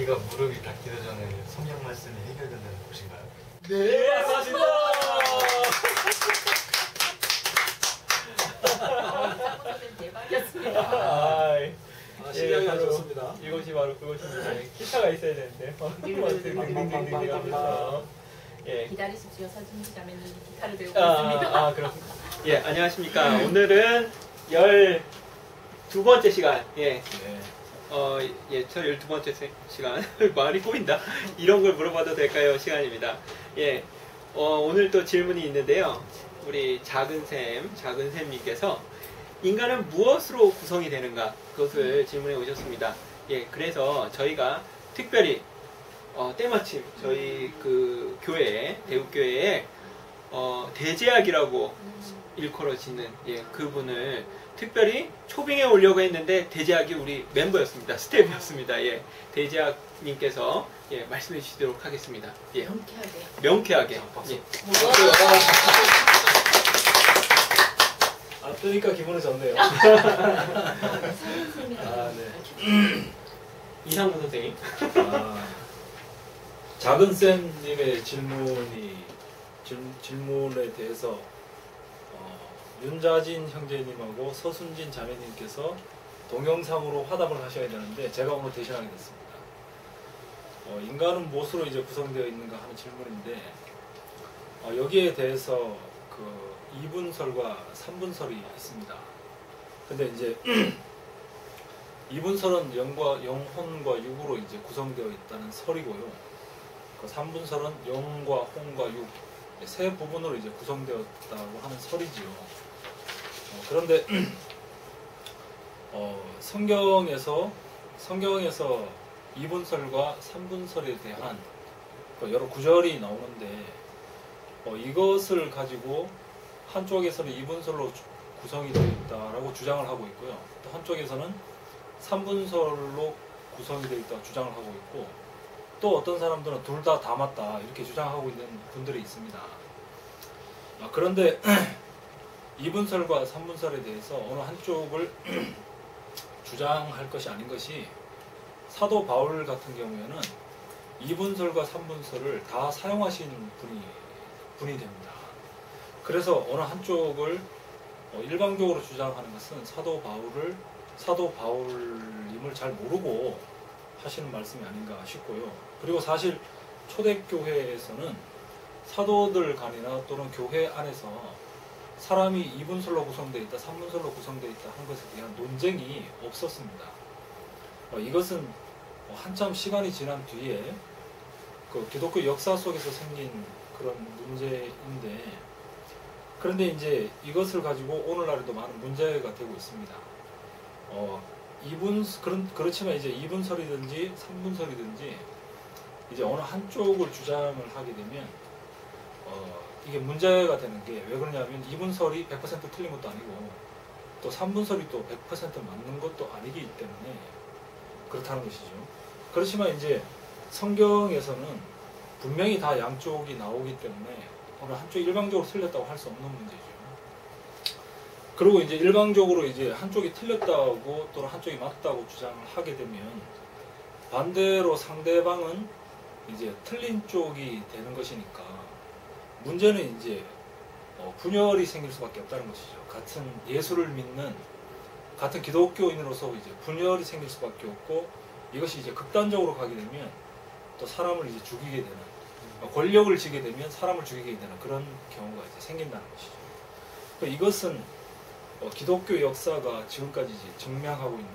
여기가 무릎이 닿기도 전에 성경 말씀이 해결된다는 곳인가요? 네, 맞습니다. 대박이었습니다. 실력이 아주 좋습니다. 이것이 바로 그것입니다. 기타가 있어야 되는데 딩딩딩딩딩 하면서 기다리십시오. 서진지 자매님 기타를 배우고 있습니다. 그렇습니다. 예, 안녕하십니까. 오늘은 12번째 시간. 저 12번째 시간. 말이 꼬인다. 이런 걸 물어봐도 될까요? 시간입니다. 오늘 또 질문이 있는데요. 우리 작은샘님께서 인간은 무엇으로 구성이 되는가? 그것을 질문해 오셨습니다. 그래서 저희가 특별히 때마침 저희 그 교회, 대국교회에 대제학이라고 일컬어지는 그분을 특별히 초빙해 오려고 했는데 대제학이 우리 멤버였습니다. 스텝이었습니다. 대제학님께서 말씀해 주시도록 하겠습니다. 명쾌하게. 뜨니까 기분이 좋네요. 이상무 선생님. 작은쌤님의 질문에 대해서 윤자진 형제님하고 서순진 자매님께서 동영상으로 화답을 하셔야 되는데 제가 오늘 대신하게 됐습니다. 인간은 무엇으로 이제 구성되어 있는가 하는 질문인데 여기에 대해서 그 2분설과 3분설이 있습니다. 근데 이제 2분설은 영혼과 육으로 이제 구성되어 있다는 설이고요. 그 3분설은 영과 혼과 육 세 부분으로 이제 구성되었다고 하는 설이지요. 그런데 성경에서 2분설과 3분설에 대한 여러 구절이 나오는데 이것을 가지고 한쪽에서는 2분설로 구성이 되어 있다라고 주장을 하고 있고요. 또 한쪽에서는 3분설로 구성이 되어 있다고 주장을 하고 있고, 또 어떤 사람들은 둘 다 맞다 이렇게 주장하고 있는 분들이 있습니다. 그런데 2분설과 3분설에 대해서 어느 한쪽을 주장할 것이 아닌 것이, 사도 바울 같은 경우에는 2분설과 3분설을 다 사용하신 분이 됩니다. 그래서 어느 한쪽을 일방적으로 주장하는 것은 사도 바울님을 잘 모르고 하시는 말씀이 아닌가 싶고요. 그리고 사실 초대교회에서는 사도들 간이나 또는 교회 안에서 사람이 2분설로 구성되어 있다, 3분설로 구성되어 있다 하는 것에 대한 논쟁이 없었습니다. 이것은 한참 시간이 지난 뒤에 그 기독교 역사 속에서 생긴 그런 문제인데, 그런데 이제 이것을 가지고 오늘날에도 많은 문제가 되고 있습니다. 그렇지만 이제 2분설이든지 3분설이든지 이제 어느 한쪽을 주장을 하게 되면 이게 문제가 되는 게, 왜 그러냐면 2분설이 100% 틀린 것도 아니고 또 3분설이 또 100% 맞는 것도 아니기 때문에 그렇다는 것이죠. 그렇지만 이제 성경에서는 분명히 다 양쪽이 나오기 때문에 어느 한쪽이 일방적으로 틀렸다고 할 수 없는 문제죠. 그리고 이제 일방적으로 이제 한쪽이 틀렸다고 또는 한쪽이 맞다고 주장을 하게 되면 반대로 상대방은 이제 틀린 쪽이 되는 것이니까 문제는 이제 분열이 생길 수밖에 없다는 것이죠. 같은 예수를 믿는 같은 기독교인으로서 이제 분열이 생길 수밖에 없고, 이것이 이제 극단적으로 가게 되면 또 사람을 이제 죽이게 되는, 권력을 쥐게 되면 사람을 죽이게 되는 그런 경우가 이제 생긴다는 것이죠. 그러니까 이것은 기독교 역사가 지금까지 이제 증명하고 있는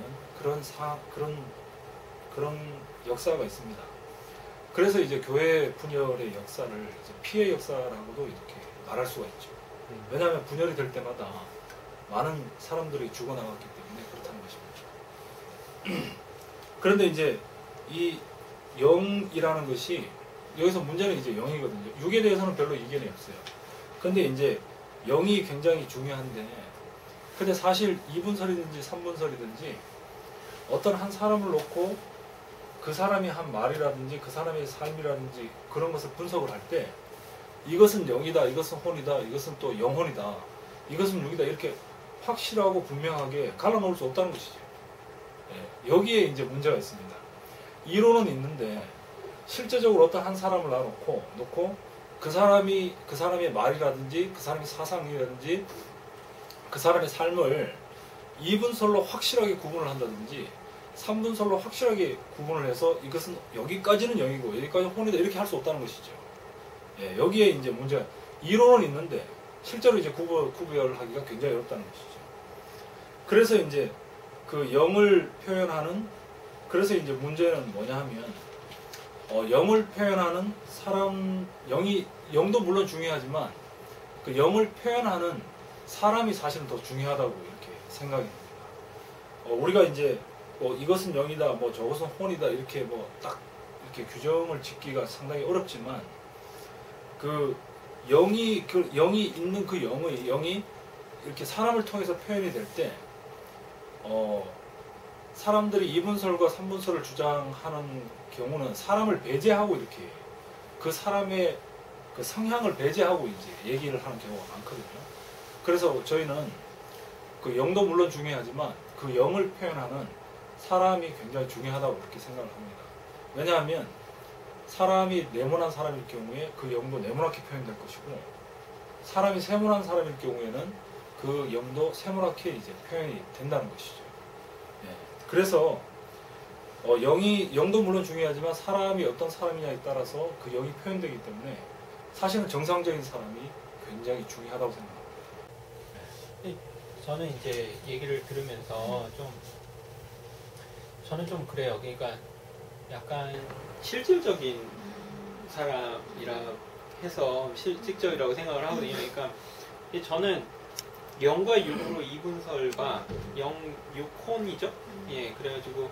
그런 역사가 있습니다. 그래서 이제 교회 분열의 역사를 이제 피해 역사라고도 이렇게 말할 수가 있죠. 왜냐하면 분열이 될 때마다 많은 사람들이 죽어나갔기 때문에 그렇다는 것입니다. 그런데 이제 이 영이라는 것이, 여기서 문제는 이제 영이거든요. 육에 대해서는 별로 이견이 없어요. 근데 이제 영이 굉장히 중요한데, 근데 사실 2분설이든지 3분설이든지 어떤 한 사람을 놓고 그 사람이 한 말이라든지 그 사람의 삶이라든지 그런 것을 분석을 할 때 이것은 영이다, 이것은 혼이다, 이것은 또 영혼이다, 이것은 육이다, 이렇게 확실하고 분명하게 갈라놓을 수 없다는 것이죠. 여기에 이제 문제가 있습니다. 이론은 있는데 실제적으로 어떤 한 사람을 놓고 그 사람의 말이라든지 그 사람의 사상이라든지 그 사람의 삶을 2분설로 확실하게 구분을 한다든지 3분설로 확실하게 구분을 해서 이것은 여기까지는 영이고 여기까지는 혼이다 이렇게 할 수 없다는 것이죠. 예, 여기에 이제 문제가 이론은 있는데 실제로 이제 구별하기가 굉장히 어렵다는 것이죠. 그래서 이제 그 영을 표현하는 그래서 이제 문제는 뭐냐 하면 영을 표현하는 사람 영도 물론 중요하지만 그 영을 표현하는 사람이 사실은 더 중요하다고 이렇게 생각이 듭니다. 우리가 이제 이것은 영이다, 저것은 혼이다 이렇게 딱 이렇게 규정을 짓기가 상당히 어렵지만 그 영이 있는 그 영이 이렇게 사람을 통해서 표현이 될 때 사람들이 2분설과 3분설을 주장하는 경우는 사람을 배제하고 이렇게 그 사람의 그 성향을 배제하고 이제 얘기를 하는 경우가 많거든요. 그래서 저희는 그 영도 물론 중요하지만 그 영을 표현하는 사람이 굉장히 중요하다고 그렇게 생각을 합니다. 왜냐하면 사람이 네모난 사람일 경우에 그 영도 네모나게 표현될 것이고 사람이 세모난 사람일 경우에는 그 영도 세모나게 이제 표현이 된다는 것이죠. 예. 그래서 영도 물론 중요하지만 사람이 어떤 사람이냐에 따라서 그 영이 표현되기 때문에 사실은 정상적인 사람이 굉장히 중요하다고 생각합니다. 저는 이제 얘기를 들으면서 저는 좀 그래요. 그러니까 약간 실질적인 사람이라 해서 실질적이라고 생각을 하거든요. 그러니까 저는 영과 육으로 2분설과 영, 육, 혼이죠. 예, 그래가지고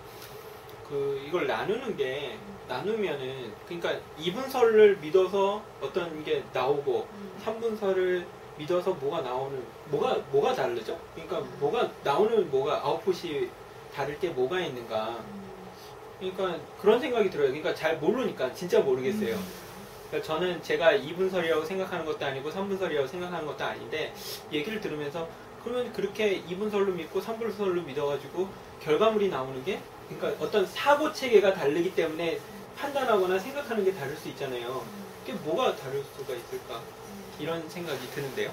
이걸 나누면은 그러니까 2분설을 믿어서 어떤 게 나오고 3분설을 믿어서 뭐가 다르죠? 그러니까 뭐가 나오는 아웃풋이 다를 때 뭐가 있는가? 그러니까 그런 생각이 들어요. 그러니까 잘 모르니까 진짜 모르겠어요. 그러니까 저는 제가 2분설이라고 생각하는 것도 아니고 3분설이라고 생각하는 것도 아닌데 얘기를 들으면서 그러면 그렇게 2분설로 믿고 3분설로 믿어가지고 결과물이 나오는 게 그러니까 어떤 사고 체계가 다르기 때문에 판단하거나 생각하는 게 다를 수 있잖아요. 그게 뭐가 다를 수가 있을까? 이런 생각이 드는데요.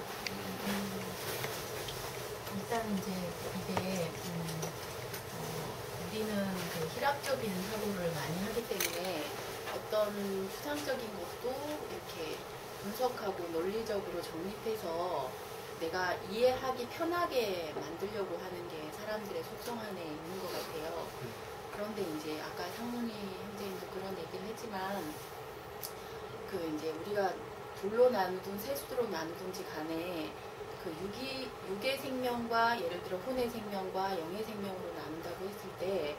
일단 이제 이게 우리는 그 희락적인 사고를 많이 하기 때문에 어떤 추상적인 것도 이렇게 분석하고 논리적으로 정립해서 내가 이해하기 편하게 만들려고 하는 게 사람들의 속성 안에 있는 것 같아요. 그런데 이제 아까 상문이 형제님도 그런 얘기를 했지만 그 이제 우리가 둘로 나누든 세수로 나누든지 간에 그 육의 생명과 예를 들어 혼의 생명과 영의 생명으로 나눈다고 했을 때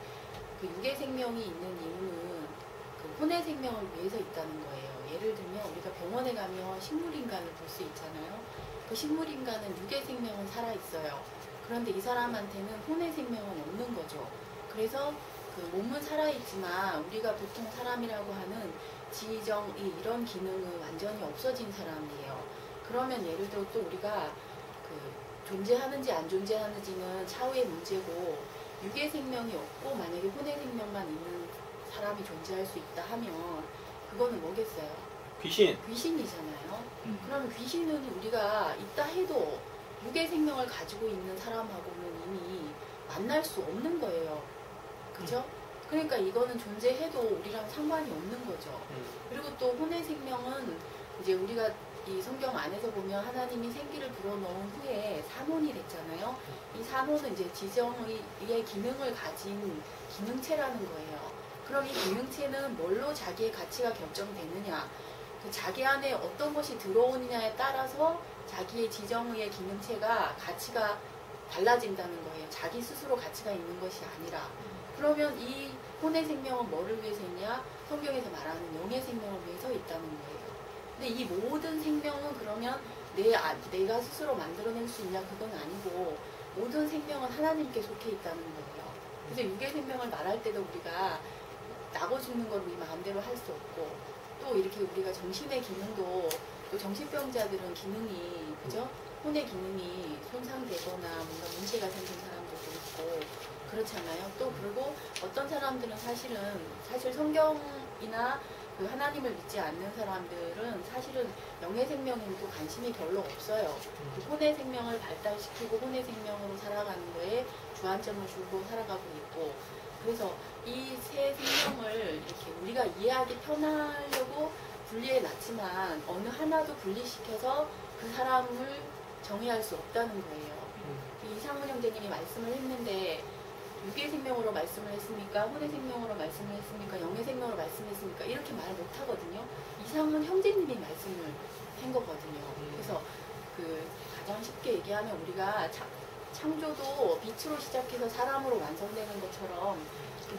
그 육의 생명이 있는 이유는 그 혼의 생명을 위해서 있다는 거예요. 예를 들면 우리가 병원에 가면 식물인간을 볼 수 있잖아요. 그 식물인간은 육의 생명은 살아있어요. 그런데 이 사람한테는 혼의 생명은 없는 거죠. 그래서 그 몸은 살아있지만 우리가 보통 사람이라고 하는 지정이 이런 기능은 완전히 없어진 사람이에요. 그러면 예를 들어 또 우리가 그 존재하는지 안 존재하는지는 차후의 문제고 육의 생명이 없고 만약에 혼의 생명만 있는 사람이 존재할 수 있다 하면 그거는 뭐겠어요? 귀신이잖아요. 그러면 귀신은 우리가 있다 해도 육의 생명을 가지고 있는 사람하고는 이미 만날 수 없는 거예요. 그죠? 그러니까 이거는 존재해도 우리랑 상관이 없는 거죠. 그리고 또 혼의 생명은 이제 우리가 이 성경 안에서 보면 하나님이 생기를 불어넣은 후에 산혼이 됐잖아요. 이 산혼은 이제 지정의 기능을 가진 기능체라는 거예요. 그럼 이 기능체는 뭘로 자기의 가치가 결정되느냐? 그 자기 안에 어떤 것이 들어오느냐에 따라서 자기의 지정의 기능체가 가치가 달라진다는 거예요. 자기 스스로 가치가 있는 것이 아니라. 그러면 이 혼의 생명은 뭐를 위해서 있냐? 성경에서 말하는 영의 생명을 위해서 있다는 거예요. 근데 이 모든 생명은 그러면 내가 스스로 만들어낼 수 있냐? 그건 아니고 모든 생명은 하나님께 속해 있다는 거예요. 그래서 육의 생명을 말할 때도 우리가 나고 죽는 걸 우리 마음대로 할 수 없고 또 이렇게 우리가 정신의 기능도 또 정신병자들은 기능이 그죠? 혼의 기능이 손상되거나 뭔가 문제가 생긴 사람들도 있고 그렇잖아요. 또 그리고 어떤 사람들은 사실 성경이나 그 하나님을 믿지 않는 사람들은 사실은 영의 생명에도 관심이 별로 없어요. 그 혼의 생명을 발달시키고 혼의 생명으로 살아가는 거에 주안점을 주고 살아가고 있고, 그래서 이 세 생명을 이렇게 우리가 이해하기 편하려고 분리해 놨지만 어느 하나도 분리시켜서 그 사람을 정의할 수 없다는 거예요. 이상문 형제님이 말씀을 했는데 육의 생명으로 말씀을 했습니까? 혼의 생명으로 말씀을 했습니까? 영의 생명으로 말씀했습니까? 이렇게 말 못하거든요. 이상문 형제님이 말씀을 한 거거든요. 그래서 그 가장 쉽게 얘기하면 우리가 창조도 빛으로 시작해서 사람으로 완성되는 것처럼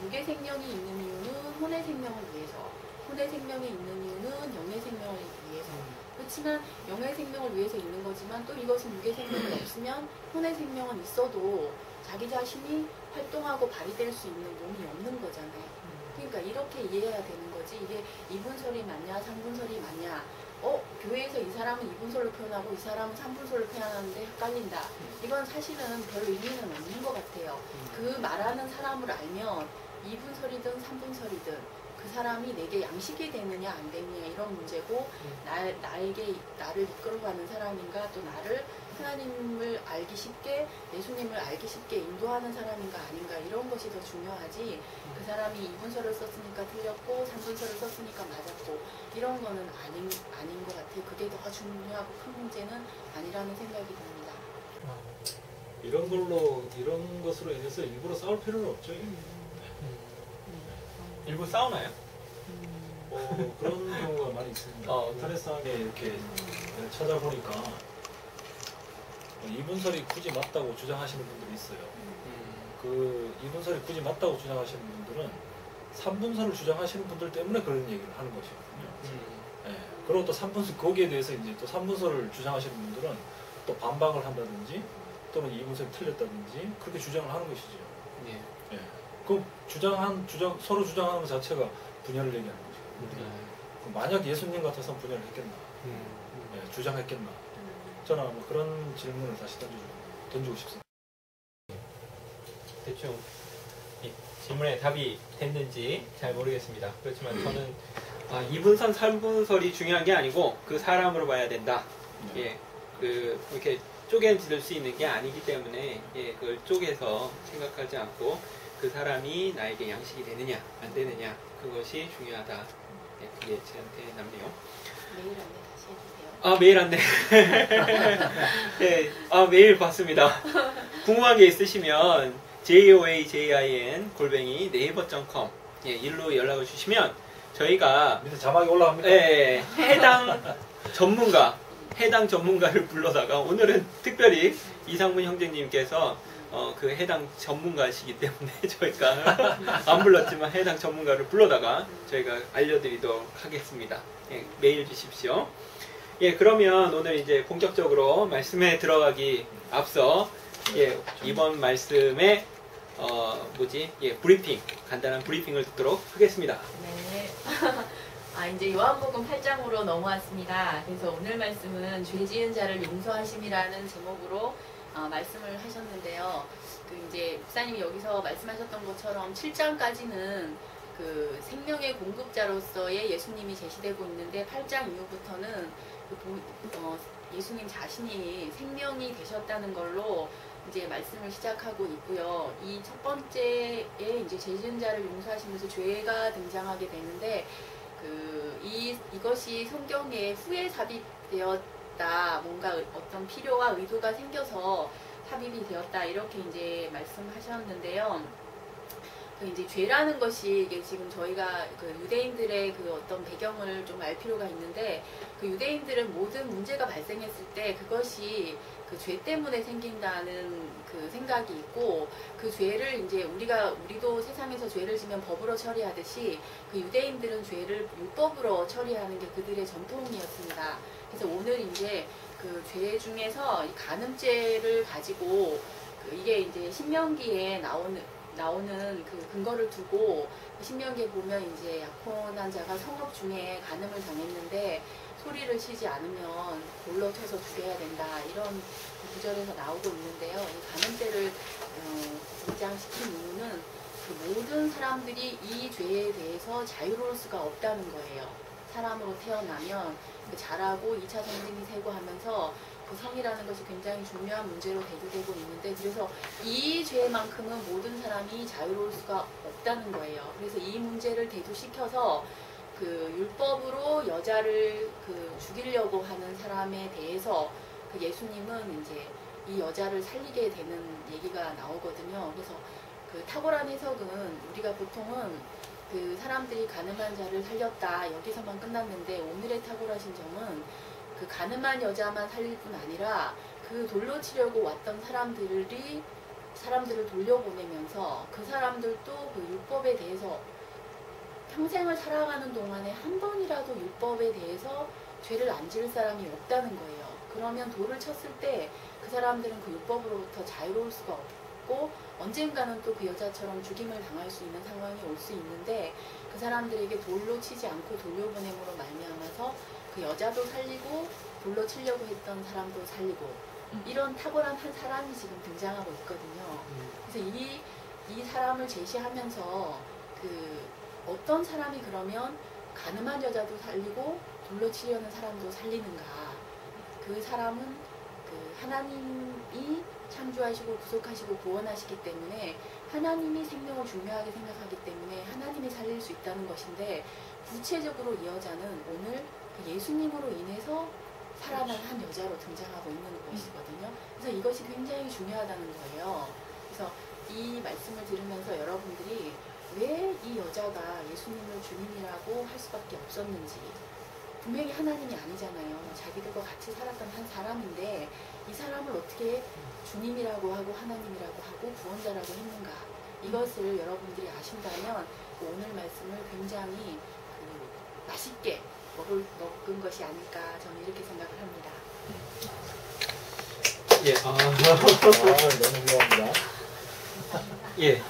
육의 생명이 있는 이유는 혼의 생명을 위해서, 혼의 생명이 있는 이유는 영의 생명을 위해서. 그렇지만 영의 생명을 위해서 있는 거지만 또 이것은 육의 생명이 없으면 혼의 생명은 있어도 자기 자신이 활동하고 발휘될 수 있는 몸이 없는 거잖아요. 그러니까 이렇게 이해해야 되는 거지. 이게 이분설이 맞냐, 삼분설이 맞냐. 교회에서 이 사람은 이분설로 표현하고 이 사람은 삼분설로 표현하는데 헷갈린다. 이건 사실은 별 의미는 없는 것 같아요. 그 말하는 사람을 알면 이분설이든 삼분설이든 그 사람이 내게 양식이 되느냐 안 되느냐 이런 문제고, 나를 이끌어가는 사람인가, 또 나를 하나님을 알기 쉽게, 예수님을 알기 쉽게 인도하는 사람인가 아닌가, 이런 것이 더 중요하지, 그 사람이 이분설을 썼으니까 틀렸고 삼분설을 썼으니까 맞았고 이런 거는 아닌 것 같아요. 그게 더 중요하고 큰 문제는 아니라는 생각이 듭니다. 이런 것으로 인해서 일부러 싸울 필요는 없죠. 일부 싸우나요? 그런 경우가 많이 있습니다. 인터넷상에 이렇게 찾아보니까 이분설이 굳이 맞다고 주장하시는 분들이 있어요. 그 이분설이 굳이 맞다고 주장하시는 분들은 삼분설을 주장하시는 분들 때문에 그런 얘기를 하는 것이거든요. 예. 그리고 또 삼분설, 거기에 대해서 이제 또 삼분설을 주장하시는 분들은 또 반박을 한다든지 또는 이분설이 틀렸다든지 그렇게 주장을 하는 것이죠. 예. 예. 그 서로 주장하는 것 자체가 분열을 얘기하는 거죠. 만약 예수님 같아서 분열을 했겠나? 예, 주장했겠나? 저는 뭐 그런 질문을 다시 던지고 싶습니다. 대충 이 질문에 답이 됐는지 잘 모르겠습니다. 그렇지만 저는 이분선, 삼분설이 중요한 게 아니고 그 사람으로 봐야 된다. 예, 이렇게 쪼개질 수 있는 게 아니기 때문에 그걸 쪼개서 생각하지 않고 그 사람이 나에게 양식이 되느냐 안 되느냐 그것이 중요하다. 그게 저한테 남네요. 메일 안내 다시 해주세요. 메일 안내. 네, 메일 봤습니다. 궁금한 게 있으시면 joajin@naver.com 일로 연락을 주시면 저희가 밑에 자막이 올라갑니다. 해당 전문가를 불러다가 오늘은 특별히 이상문 형제님께서 그 해당 전문가시기 때문에 저희가 안 불렀지만 해당 전문가를 불러다가 저희가 알려드리도록 하겠습니다. 메일 주십시오. 그러면 오늘 이제 본격적으로 말씀에 들어가기 앞서 이번 말씀의 브리핑, 간단한 브리핑을 듣도록 하겠습니다. 네. 이제 요한복음 8장으로 넘어왔습니다. 그래서 오늘 말씀은 죄 지은 자를 용서하심이라는 제목으로 말씀을 하셨는데요. 이제 목사님이 여기서 말씀하셨던 것처럼 7장까지는 그 생명의 공급자로서의 예수님이 제시되고 있는데 8장 이후부터는 예수님 자신이 생명이 되셨다는 걸로 이제 말씀을 시작하고 있고요. 이 첫 번째에 이제 죄 지은 자를 용서하시면서 죄가 등장하게 되는데 이것이 성경에 후에 삽입되었다. 뭔가 어떤 필요와 의도가 생겨서 삽입이 되었다. 이렇게 이제 말씀하셨는데요. 이제 죄라는 것이 이게 지금 저희가 유대인들의 어떤 배경을 좀 알 필요가 있는데, 유대인들은 모든 문제가 발생했을 때 그것이 죄 때문에 생긴다는 생각이 있고, 그 죄를 이제 우리도 세상에서 죄를 지면 법으로 처리하듯이 유대인들은 죄를 율법으로 처리하는 게 그들의 전통이었습니다. 그래서 오늘 이제 죄 중에서 이 간음죄를 가지고 이게 이제 신명기에 나오는 근거를 두고 신명기에 보면 이제 약혼한 자가 성읍 중에 간음을 당했는데 소리를 치지 않으면 돌로 쳐서 죽여야 된다, 이런 구절에서 나오고 있는데요. 이 간음죄를 등장시킨 이유는 그 모든 사람들이 이 죄에 대해서 자유로울 수가 없다는 거예요. 사람으로 태어나면 자라고 2차 성징이 세고 하면서 그 성이라는 것이 굉장히 중요한 문제로 대두되고 있는데, 그래서 이 죄만큼은 모든 사람이 자유로울 수가 없다는 거예요. 그래서 이 문제를 대두시켜서 그 율법으로 여자를 그 죽이려고 하는 사람에 대해서 그 예수님은 이제 이 여자를 살리게 되는 얘기가 나오거든요. 그래서 그 탁월한 해석은 우리가 보통은 그 사람들이 가늠한 자를 살렸다 여기서만 끝났는데, 오늘의 탁월하신 점은 그 가늠한 여자만 살릴 뿐 아니라 그 돌로 치려고 왔던 사람들을 돌려보내면서 그 사람들도 그 율법에 대해서 평생을 살아가는 동안에 한 번이라도 율법에 대해서 죄를 안 지을 사람이 없다는 거예요. 그러면 돌을 쳤을 때 그 사람들은 그 율법으로부터 자유로울 수가 없고 언젠가는 또 그 여자처럼 죽임을 당할 수 있는 상황이 올 수 있는데, 그 사람들에게 돌로 치지 않고 돌려보냄으로 말미암아서 그 여자도 살리고 돌로 치려고 했던 사람도 살리고, 이런 탁월한 한 사람이 지금 등장하고 있거든요. 그래서 이 사람을 제시하면서 그 어떤 사람이 그러면 가늠한 여자도 살리고 돌로 치려는 사람도 살리는가? 그 사람은 그 하나님이 창조하시고 구속하시고 구원하시기 때문에 하나님이 생명을 중요하게 생각하기 때문에 하나님이 살릴 수 있다는 것인데, 구체적으로 이 여자는 오늘 그 예수님으로 인해서 살아난 한 여자로 등장하고 있는 것이거든요. 그래서 이것이 굉장히 중요하다는 거예요. 그래서 이 말씀을 들으면서 여러분들이 왜 이 여자가 예수님을 주님이라고 할 수밖에 없었는지, 분명히 하나님이 아니잖아요. 자기들과 같이 살았던 한 사람인데 이 사람을 어떻게 주님이라고 하고 하나님이라고 하고 구원자라고 했는가, 이것을 여러분들이 아신다면 오늘 말씀을 굉장히 그 맛있게 먹은 것이 아닐까, 저는 이렇게 생각을 합니다. 예, 너무 좋아합니다. 예.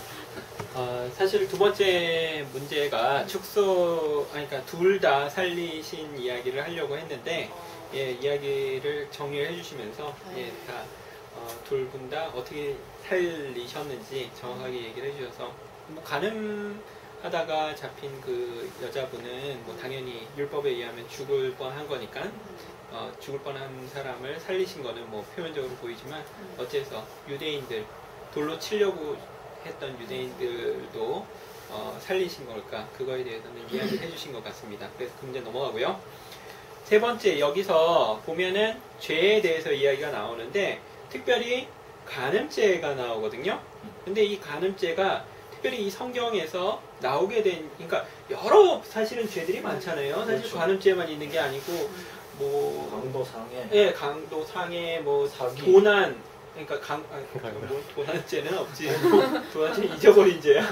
사실 두 번째 문제가 그러니까 둘 다 살리신 이야기를 하려고 했는데, 예, 이야기를 정리를 해주시면서, 예, 다, 둘 분 다 어떻게 살리셨는지 정확하게 얘기를 해주셔서, 뭐, 가늠하다가 잡힌 그 여자분은 뭐, 당연히 율법에 의하면 죽을 뻔한 거니까, 죽을 뻔한 사람을 살리신 거는 뭐, 표면적으로 보이지만, 어째서 유대인들, 돌로 치려고 했던 유대인들도 살리신 걸까? 그거에 대해서는 이야기를 해주신 것 같습니다. 그래서 그 문제 넘어가고요. 세 번째, 여기서 보면은 죄에 대해서 이야기가 나오는데 특별히 간음죄가 나오거든요. 근데 이 간음죄가 특별히 이 성경에서 나오게 된, 그러니까 여러 사실은 죄들이 많잖아요. 사실 그렇죠. 간음죄만 있는 게 아니고 뭐 강도상해, 예, 강도상해, 뭐 사기, 도난, 그러니까 뭐 도난죄는 없지. 도난죄는 잊어버린 죄야.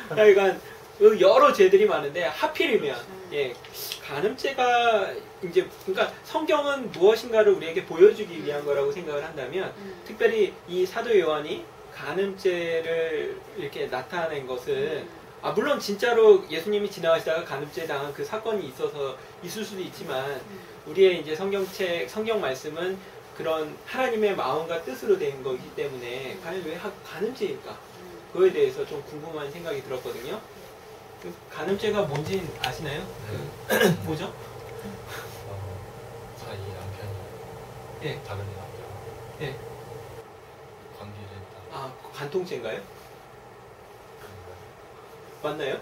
하여간 여러 죄들이 많은데 하필이면 예, 간음죄가 이제, 그러니까 성경은 무엇인가를 우리에게 보여주기 위한 거라고 생각을 한다면, 특별히 이 사도 요한이 간음죄를 이렇게 나타낸 것은, 물론 진짜로 예수님이 지나가시다가 간음죄 당한 그 사건이 있어서 있을 수도 있지만, 우리의 이제 성경 말씀은 그런 하나님의 마음과 뜻으로 된 거기 때문에 과연 왜 간음죄일까? 그거에 대해서 좀 궁금한 생각이 들었거든요. 간음죄가 뭔지 아시나요? 네. 뭐죠? 자기 남편이 예. 다른 남자 예. 관계를 했다. 간통죄인가요? 그런가요? 맞나요?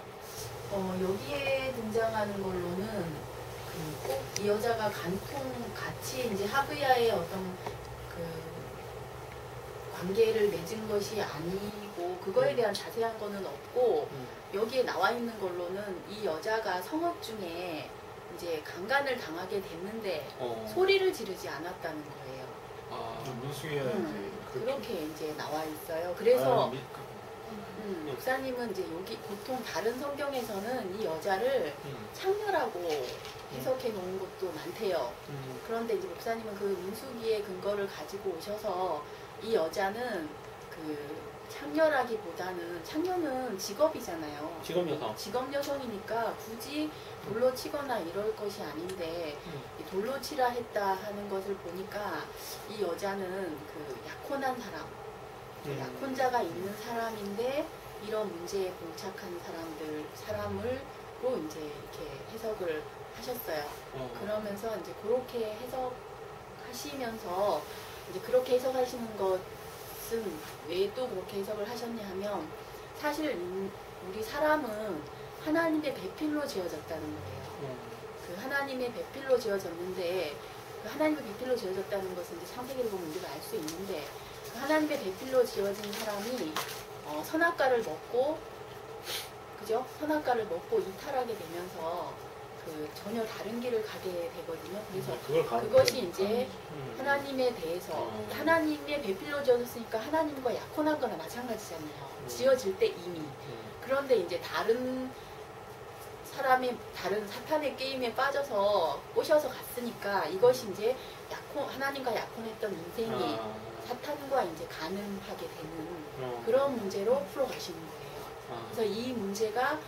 여기에 등장하는 걸로는 꼭 이 여자가 같이 이제 하브야의 어떤 그 관계를 맺은 것이 아니고, 그거에 대한 자세한 거는 없고, 여기에 나와 있는 걸로는 이 여자가 성읍 중에 이제 강간을 당하게 됐는데 소리를 지르지 않았다는 거예요. 민수에 그렇게 이제 나와 있어요. 그래서 목사님은 이제 여기 보통 다른 성경에서는 이 여자를 창녀라고 해석해 놓은 것도 많대요. 그런데 이제 목사님은 그 민수기의 근거를 가지고 오셔서 이 여자는 그 그 창녀라기보다는 창녀는 직업이잖아요. 직업 여성. 직업 여성이니까 굳이 돌로 치거나 이럴 것이 아닌데 이 돌로 치라 했다 하는 것을 보니까 이 여자는 그 약혼한 사람, 약혼자가 있는 사람인데 이런 문제에 봉착한 사람으로 이제 이렇게 해석을 하셨어요. 그러면서 이제 그렇게 해석하시면서 이제 그렇게 해석하시는 것은 왜 또 그렇게 해석을 하셨냐 하면 사실 우리 사람은 하나님의 배필로 지어졌다는 거예요. 그 하나님의 배필로 지어졌는데 그 하나님의 배필로 지어졌다는 것은 이제 창세기를 보면 우리가 알 수 있는데 그 하나님의 배필로 지어진 사람이 선악과를 먹고 그죠? 선악과를 먹고 이탈하게 되면서 그 전혀 다른 길을 가게 되거든요. 그래서 그것이 이제 하나님에 대해서 하나님의 배필로 지어졌으니까 하나님과 약혼한 거나 마찬가지잖아요. 지어질 때 이미. 그런데 이제 다른 사탄의 게임에 빠져서 꼬셔서 갔으니까 이것이 이제 하나님과 약혼했던 인생이 사탄과 이제 가늠하게 되는 그런 문제로 풀어가시는 거예요. 그래서 이 문제가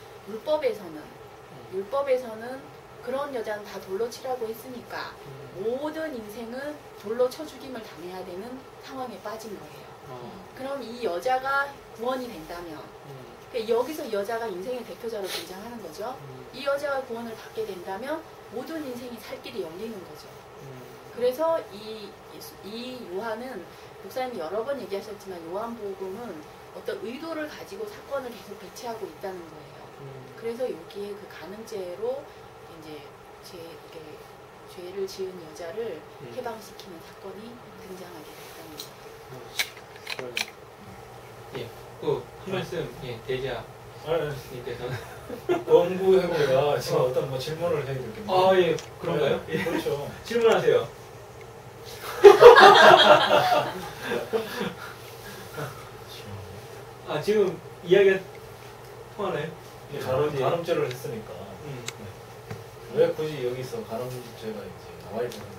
율법에서는 그런 여자는 다 돌로 치라고 했으니까 모든 인생은 돌로 쳐 죽임을 당해야 되는 상황에 빠진 거예요. 그럼 이 여자가 구원이 된다면 여기서 이 여자가 인생의 대표자로 등장하는 거죠. 이 여자가 구원을 받게 된다면 모든 인생이 살 길이 열리는 거죠. 그래서 이 요한은 목사님이 여러 번 얘기하셨지만 요한복음은 어떤 의도를 가지고 사건을 계속 배치하고 있다는 거예요. 그래서 여기에 그 간음죄로 이제 죄를 지은 여자를 해방시키는 사건이 등장하게 됐다는 거예요. 예, 또 한 말씀 대자님께서는 원구회고가 지금 어떤 뭐 질문을 해야 되겠네요. 아, 예, 그런가요? 예, 그렇죠. 질문하세요. 지금 이야기가 통하나요? 간음죄를 했으니까 왜 굳이 여기서 간음죄가 이제 나와야 되는가?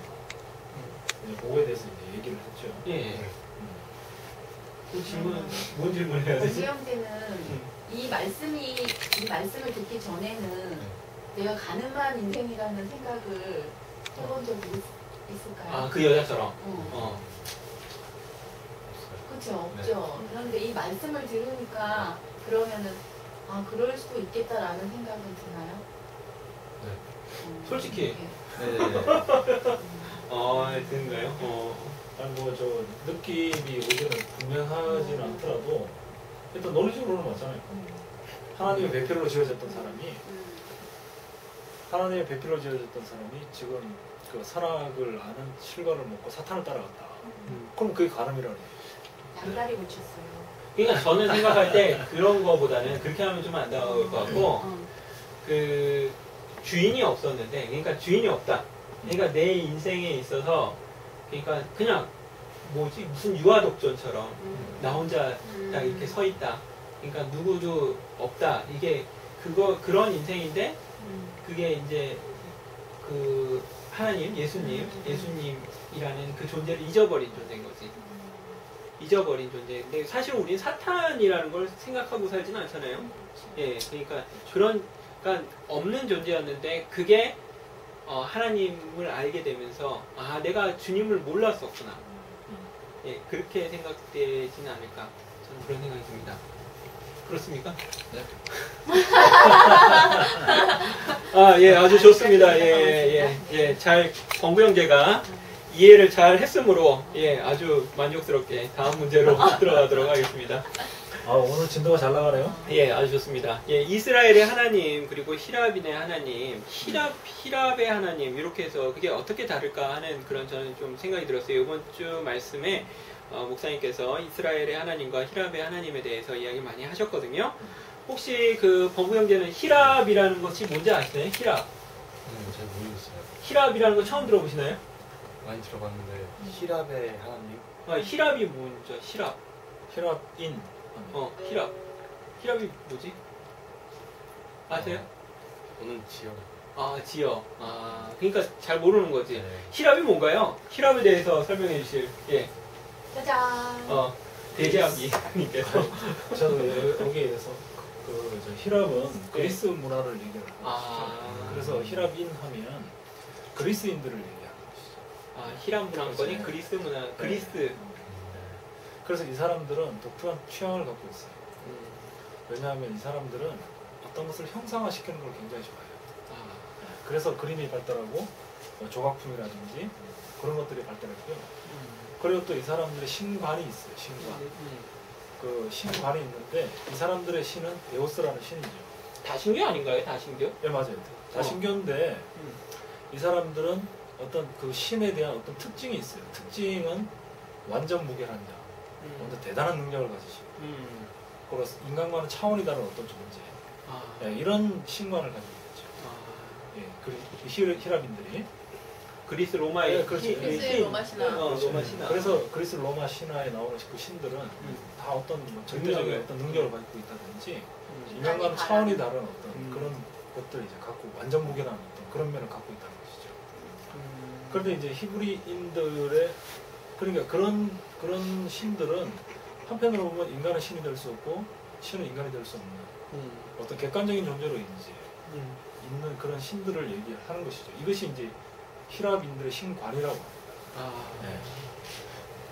이제 그거에 대해서 이제 얘기를 했죠. 예. 그 질문 뭔 질문을 해야 되지? 원수형 때는 이 말씀을 듣기 전에는 내가 가늠한 인생이라는 생각을 해본 적이 있을까요? 그 여자처럼. 그렇죠, 없죠. 그런데 이 말씀을 들으니까 그러면은 그럴 수도 있겠다라는 생각은 드나요? 네. 솔직히. 네. 드는가요? 아니 저 느낌이 오기는 분명하지는 않더라도 일단 논리적으로는 맞잖아요. 하나님의 배필로 지어졌던 사람이 지금 그 선악을 아는 실과를 먹고 사탄을 따라갔다. 그럼 그게 간음이라는 거예요. 양다리 고쳤어요. 그러니까 저는 생각할 때 그런 거보다는 그렇게 하면 좀 안 나올 것 같고 그 주인이 없었는데 그러니까 주인이 없다. 그러니까 내 인생에 있어서 그러니까 그냥 무슨 유아독존처럼 나 혼자 딱 이렇게 서 있다. 그러니까 누구도 없다. 이게 그런 인생인데 그게 이제 그 하나님, 예수님이라는 그 존재를 잊어버린 존재인 거지. 잊어버린 존재. 근데 사실 우리는 사탄이라는 걸 생각하고 살지는 않잖아요. 예, 그러니까 없는 존재였는데 그게 하나님을 알게 되면서 내가 주님을 몰랐었구나. 예, 그렇게 생각되지는 않을까. 저는 그런 생각이 듭니다. 그렇습니까? 네. 예, 아주 좋습니다. 예, 잘 권구 형제가 이해를 잘 했으므로 아주 만족스럽게 다음 문제로 들어가도록 하겠습니다. 오늘 진도가 잘 나가네요. 예, 아주 좋습니다. 예, 이스라엘의 하나님 그리고 히랍인의 하나님, 히랍의 하나님 이렇게 해서 그게 어떻게 다를까 하는 그런 저는 좀 생각이 들었어요. 이번 주 말씀에 목사님께서 이스라엘의 하나님과 히랍의 하나님에 대해서 이야기 많이 하셨거든요. 혹시 그 범구 형제는 히랍이라는 것이 뭔지 아시나요? 히랍. 잘 모르겠어요. 히랍이라는 거 처음 들어보시나요? 많이 들어봤는데 히랍의 하나님? 히랍이 뭔죠? 히랍. 히랍인. 히랍. 히랍이 뭐지? 아세요? 오는 지역. 지역. 그러니까 잘 모르는 거지. 네. 히랍이 뭔가요? 히랍에 대해서 설명해 주실. 예. 짜잔. 대제하기님께서. 저는 여기에 대해서 저 힐압은 그리스 문화를 얘기하는 거죠. 아. 그래서 힐압인 하면 그리스인들을 얘기하는 것이죠. 아, 히람 문화권이 그렇죠. 그리스 문화, 그리스. 그래서 이 사람들은 독특한 취향을 갖고 있어요. 음. 왜냐하면 이 사람들은 어떤 것을 형상화시키는 걸 굉장히 좋아해요. 아. 그래서 그림이 발달하고 조각품이라든지 그런 것들이 발달했고요. 음. 그리고 또 이 사람들의 신관이 있어요. 신관. 그 신관이 있는데 이 사람들의 신은 데오스라는 신이죠. 다신교 아닌가요? 다신교? 예, 맞아요. 다신교인데 음. 이 사람들은 어떤 그 신에 대한 어떤 특징이 있어요. 특징은 완전 무결한 자, 어떤 대단한 능력을 가지시고 그리고 인간과는 차원이 다른 어떤 존재. 아. 예, 이런 신관을 가지고 있죠. 아. 예, 히랍인들이. 그리스 로마의 네, 그렇죠. 그리스의 로마 신화. 로마 신화. 그래서 그리스 로마 신화에 나오는 그 신들은 음. 다 어떤 뭐 절대적인 능력을. 어떤 능력을 갖고 있다든지 음. 인간과는 차원이 다른 어떤 음. 그런 것들을 이제 갖고 완전 무결한 어떤 그런 면을 갖고 있다는 것이죠. 음. 그런데 이제 히브리인들의 그러니까 그런 신들은 한편으로 보면 인간은 신이 될 수 없고 신은 인간이 될 수 없는 어떤 객관적인 존재로 이제 있는 그런 신들을 얘기하는 것이죠. 이것이 이제 히랍인들의 신관이라고 합니다. 아. 네.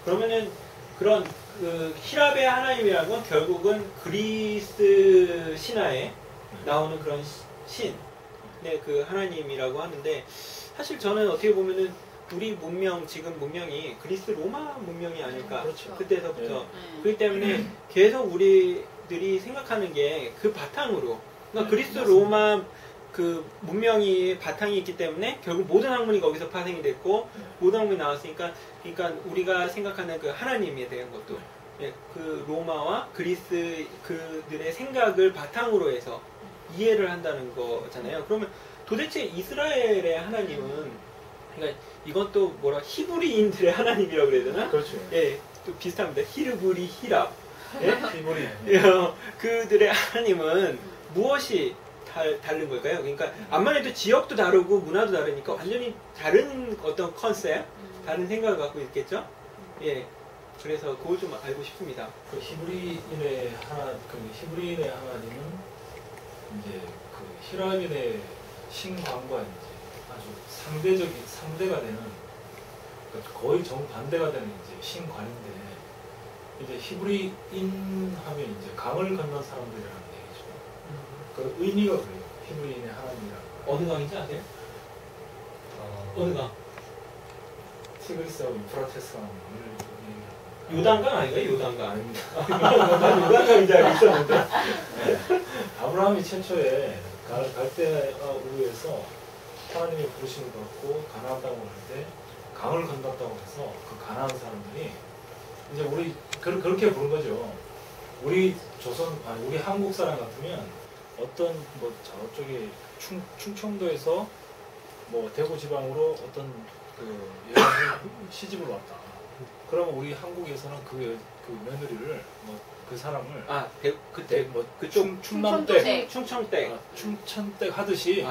그러면은 그런 그 히랍의 하나님이라는 건 결국은 그리스 신화에 나오는 그런 신의 그 하나님이라고 하는데 사실 저는 어떻게 보면은 우리 문명 지금 문명이 그리스 로마 문명이 아닐까 그렇죠. 그때서부터 네. 그렇기 때문에 계속 우리들이 생각하는 게 그 바탕으로 그러니까 그리스 맞습니다. 로마 그 문명이 바탕이 있기 때문에 결국 모든 학문이 거기서 파생이 됐고 모든 학문이 나왔으니까 그러니까 우리가 생각하는 그 하나님에 대한 것도 예, 그 로마와 그리스 그들의 생각을 바탕으로 해서 이해를 한다는 거잖아요. 그러면 도대체 이스라엘의 하나님은 그러니까 이건 또 뭐라 히브리인들의 하나님이라고 그래야 되나? 그렇죠. 예, 또 비슷합니다. 히르브리 히랍. 예? 히브리. 그들의 하나님은 무엇이 다른 걸까요? 그러니까 암만 해도 지역도 다르고 문화도 다르니까 완전히 다른 어떤 컨셉, 다른 생각을 갖고 있겠죠? 예. 그래서 그걸 좀 알고 싶습니다. 그 히브리인의 하나님은 이제 그 히랍인의 신관과 이제 아주 상대가 되는 그러니까 거의 정반대가 되는 이제 신관인데 이제 히브리인 하면 이제 강을 건넌 사람들이라는 얘기죠. 그 의미가 그래요. 히브리인의 하나님이라는 거. 어느 강인지 아세요? 어느 강? 티그리스하고 유프라테스 강을 요단강 아닌가요? 요단강. 아닙니다. 난 요단강인 줄 알고 있었는데. 아브라함이 최초에 갈대우에서 하나님의 부르심을 받고 가나안 땅을 갈 때 강을 건넜다고 해서 그 가나안 사람들이 이제 우리 그렇게 부른 거죠. 우리 우리 한국 사람 같으면 어떤 뭐 저쪽에 충청도에서 뭐 대구 지방으로 어떤 그 여자를 시집을 왔다. 그러면 우리 한국에서는 그 며느리를 뭐 그 사람을 그때 뭐 그쪽 충남댁 충청댁. 충천댁 하듯이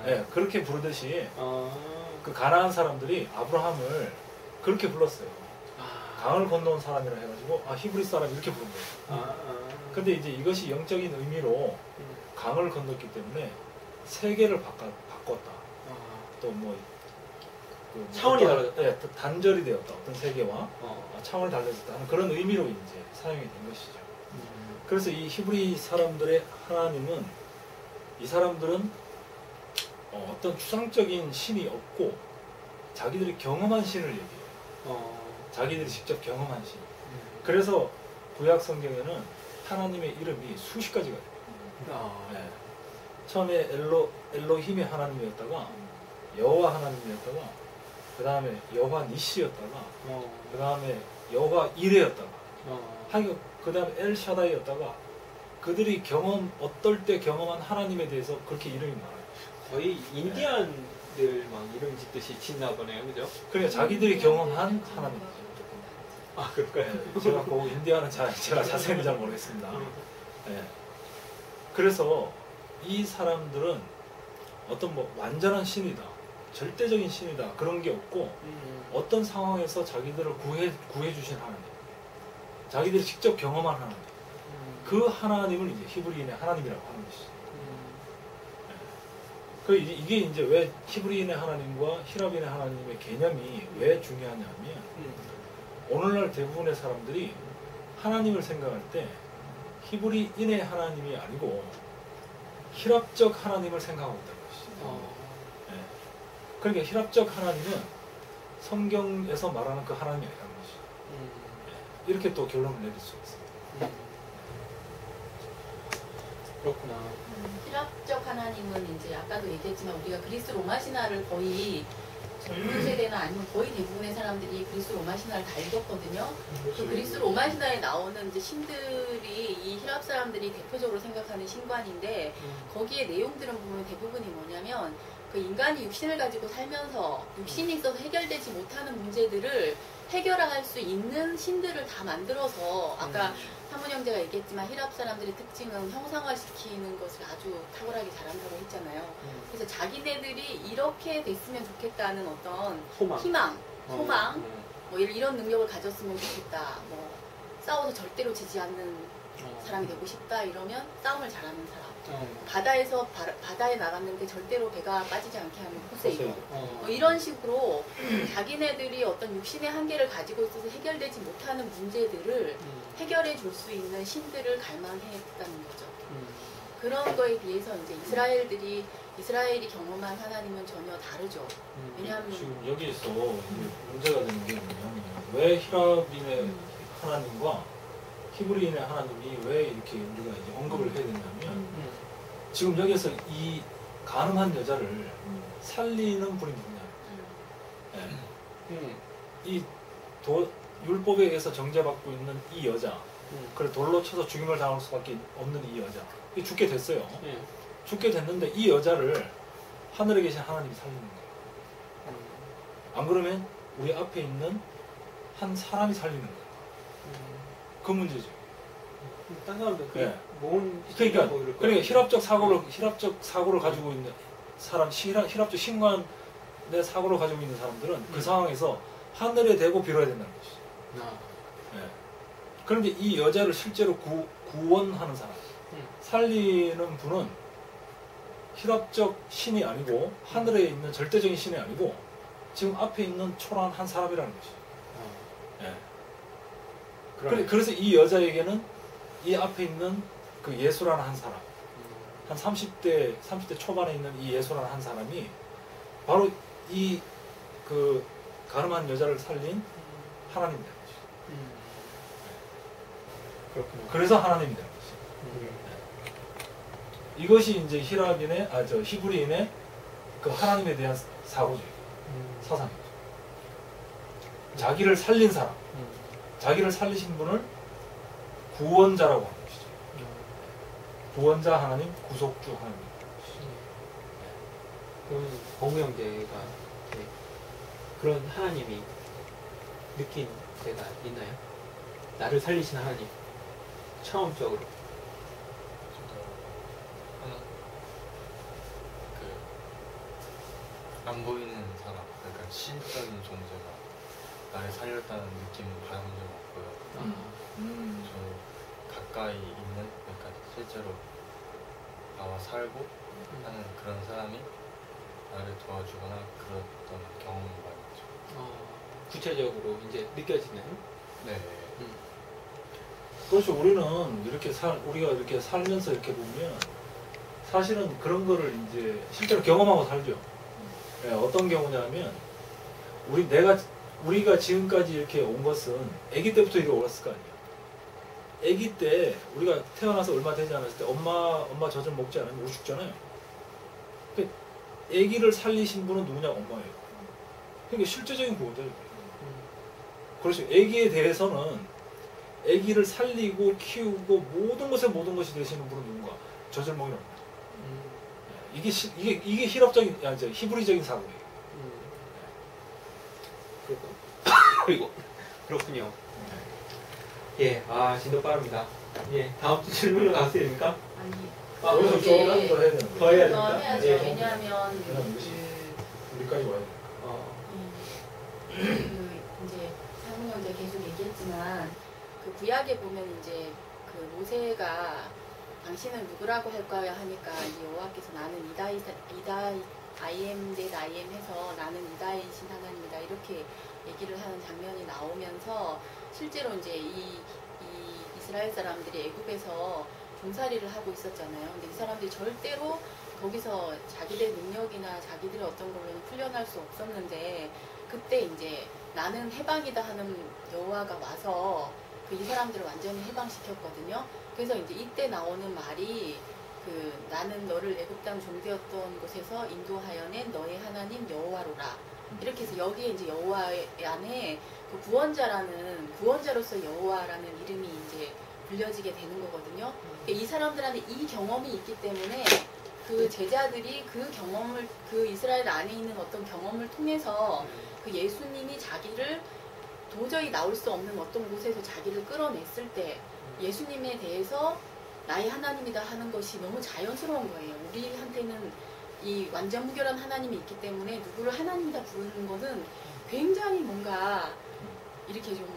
예, 그렇게 부르듯이 그 가나안 사람들이 아브라함을 그렇게 불렀어요. 강을 건너온 사람이라 해가지고 히브리 사람 이렇게 부른 거예요. 근데 이제 이것이 영적인 의미로 강을 건넜기 때문에 세계를 바꿨다. 또 뭐 차원이 달라졌다. 예, 단절이 되었다. 어떤 세계와 차원이 달라졌다 하는 그런 의미로 이제 사용이 된 것이죠. 그래서 이 히브리 사람들의 하나님은 이 사람들은 어떤 추상적인 신이 없고 자기들이 경험한 신을 얘기해요. 자기들이 직접 경험한 신. 그래서 구약 성경에는 하나님의 이름이 수십 가지가 돼요. 네. 처음에 엘로힘의 하나님이었다가 여호와 하나님이었다가 그 다음에 여호와 니시였다가 그 다음에 여호와 이레였다가 그 다음에 엘샤다이였다가 그들이 어떨 때 경험한 하나님에 대해서 그렇게 이름이 많아요. 거의 인디안들 막 이름 짓듯이 짓나 보네요, 그죠? 그러니까 자기들이 경험한 하나님. 그럴까요? 네, 제가 그 인디아는 제가 자세히 잘 모르겠습니다. 네. 그래서 이 사람들은 어떤 뭐 완전한 신이다, 절대적인 신이다 그런 게 없고 어떤 상황에서 자기들을 구해 주신 하나님. 자기들이 직접 경험한 하나님, 그 하나님을 이제 히브리인의 하나님이라고 하는 것이죠. 그 이게 이제 왜 히브리인의 하나님과 히랍인의 하나님의 개념이 왜 중요하냐면 오늘날 대부분의 사람들이 하나님을 생각할 때 히브리인의 하나님이 아니고 히랍적 하나님을 생각하고 있다는 것이죠. 네. 그러니까 히랍적 하나님은 성경에서 말하는 그 하나님이 아니라는 것이죠. 네. 이렇게 또 결론을 내릴 수 있습니다. 그렇구나. 히랍적 하나님은 이제 아까도 얘기했지만 우리가 그리스 로마 신화를 거의 젊은 세대나 아니면 거의 대부분의 사람들이 그리스 로마 신화를 다 읽었거든요. 그 그리스 로마 신화에 나오는 이제 신들이 이 히랍 사람들이 대표적으로 생각하는 신관인데 거기에 내용들은 보면 대부분이 뭐냐면 그 인간이 육신을 가지고 살면서 육신이 있어서 해결되지 못하는 문제들을 해결할 수 있는 신들을 다 만들어서 아까 사문 형제가 얘기했지만 히랍 사람들의 특징은 형상화시키는 것을 아주 탁월하게 잘한다고 했잖아요. 그래서 자기네들이 이렇게 됐으면 좋겠다는 어떤 희망, 소망, 뭐 이런 능력을 가졌으면 좋겠다. 뭐 싸워서 절대로 지지 않는 사람이 되고 싶다 이러면 싸움을 잘하는 사람. 바다에서 바다에 나갔는데 절대로 배가 빠지지 않게 하는 포세이돈. 이런 식으로 자기네들이 어떤 육신의 한계를 가지고 있어서 해결되지 못하는 문제들을 해결해 줄 수 있는 신들을 갈망했다는 거죠. 그런 거에 비해서 이제 이스라엘이 경험한 하나님은 전혀 다르죠. 왜냐하면 지금 여기에서 문제가 되는 게 뭐냐면 왜 히랍인의 하나님과 히브리인의 하나님이 왜 이렇게 우리가 이제 언급을 해야 되냐면 지금 여기서 이 가늠한 여자를 살리는 분이 누구냐? 이 율법에 의해서 정죄받고 있는 이 여자, 그래 돌로 쳐서 죽임을 당할 수밖에 없는 이 여자, 이 죽게 됐어요. 죽게 됐는데 이 여자를 하늘에 계신 하나님이 살리는 거예요. 안 그러면 우리 앞에 있는 한 사람이 살리는 거예요. 그 문제죠. 딴 사람들 그러니까 히랍적 사고를 가지고 있는 사람, 히랍적 신관의 사고를 가지고 있는 사람들은 그 상황에서 하늘에 대고 빌어야 된다는 것이죠. 네. 그런데 이 여자를 실제로 구원하는 사람, 살리는 분은 히랍적 신이 아니고 하늘에 있는 절대적인 신이 아니고 지금 앞에 있는 초라한 한 사람이라는 것이죠. 네. 그래서 이 여자에게는 이 앞에 있는 그 예수라는 한 사람, 한 30대 초반에 있는 이 예수라는 한 사람이 바로 이 그 가늠한 여자를 살린 하나님이 되는 것이죠. 그렇구나. 그래서 하나님이 되는 것이죠. 이것이 이제 히브리인의 그 하나님에 대한 사고죠. 사상이죠. 자기를 살린 사람, 자기를 살리신 분을 구원자라고 하는 것이죠. 구원자 하나님, 구속주 하나님. 그럼 범우 형제가 그런 하나님이 느낀 데가 있나요? 나를 살리신 하나님 처음적으로 하나 안 보이는 사람, 그러니까 신적인 존재가 나를 살렸다는 느낌을 받은 적 없고요. 저 가까이 있는, 그러니까 실제로 나와 살고 하는 그런 사람이 나를 도와주거나 그랬던 경험이 많이 있죠. 구체적으로 이제 느껴지는. 네. 그렇죠. 우리가 이렇게 살면서 이렇게 보면 사실은 그런 거를 이제 실제로 경험하고 살죠. 네, 어떤 경우냐면 우리가 지금까지 이렇게 온 것은 아기 때부터 이렇게 올랐을 거 아니에요. 아기 때 우리가 태어나서 얼마 되지 않았을 때 엄마 젖을 먹지 않으면 우리 죽잖아요. 아기를 살리신 분은 누구냐? 엄마예요. 그러니까 실제적인 구원자예요. 그렇죠. 아기에 대해서는 아기를 살리고 키우고 모든 것이 되시는 분은 누군가? 젖을 먹이는 엄마. 이게 히브리적인 사고예요. 그리고 그렇군요. 예, 진도 빠릅니다. 예, 다음 주 질문으로 가도 됩니까? 아니 여기서 이게 조금 더 해야 되는 더 거예요. 해야 더 됩니다. 해야죠. 예. 왜냐하면 우리까지 와야 돼. 이제 사문 형제 계속 얘기했지만 그 구약에 보면 이제 그 모세가 당신은 누구라고 할까요 하니까 이제 여호와께서 나는 I am that I am 해서 나는 이다이신 하나님이다 이렇게 얘기를 하는 장면이 나오면서 실제로 이제 이 이스라엘 사람들이 애굽에서 종살이를 하고 있었잖아요. 근데 이 사람들이 절대로 거기서 자기들의 능력이나 자기들의 어떤 걸로는 풀려날 수 없었는데 그때 이제 나는 해방이다 하는 여호와가 와서 이 사람들을 완전히 해방시켰거든요. 그래서 이제 이때 나오는 말이 그 나는 너를 애굽 땅 종되었던 곳에서 인도하여낸 너의 하나님 여호와로라. 이렇게 해서 여기에 이제 여호와 안에 그 구원자로서 여호와라는 이름이 이제 불려지게 되는 거거든요. 이 사람들한테 이 경험이 있기 때문에 그 제자들이 그 경험을 그 이스라엘 안에 있는 어떤 경험을 통해서 그 예수님이 자기를 도저히 나올 수 없는 어떤 곳에서 자기를 끌어냈을 때 예수님에 대해서 나의 하나님이다 하는 것이 너무 자연스러운 거예요. 우리한테는 이 완전 무결한 하나님이 있기 때문에 누구를 하나님이다 부르는 거는 굉장히 뭔가 이렇게 좀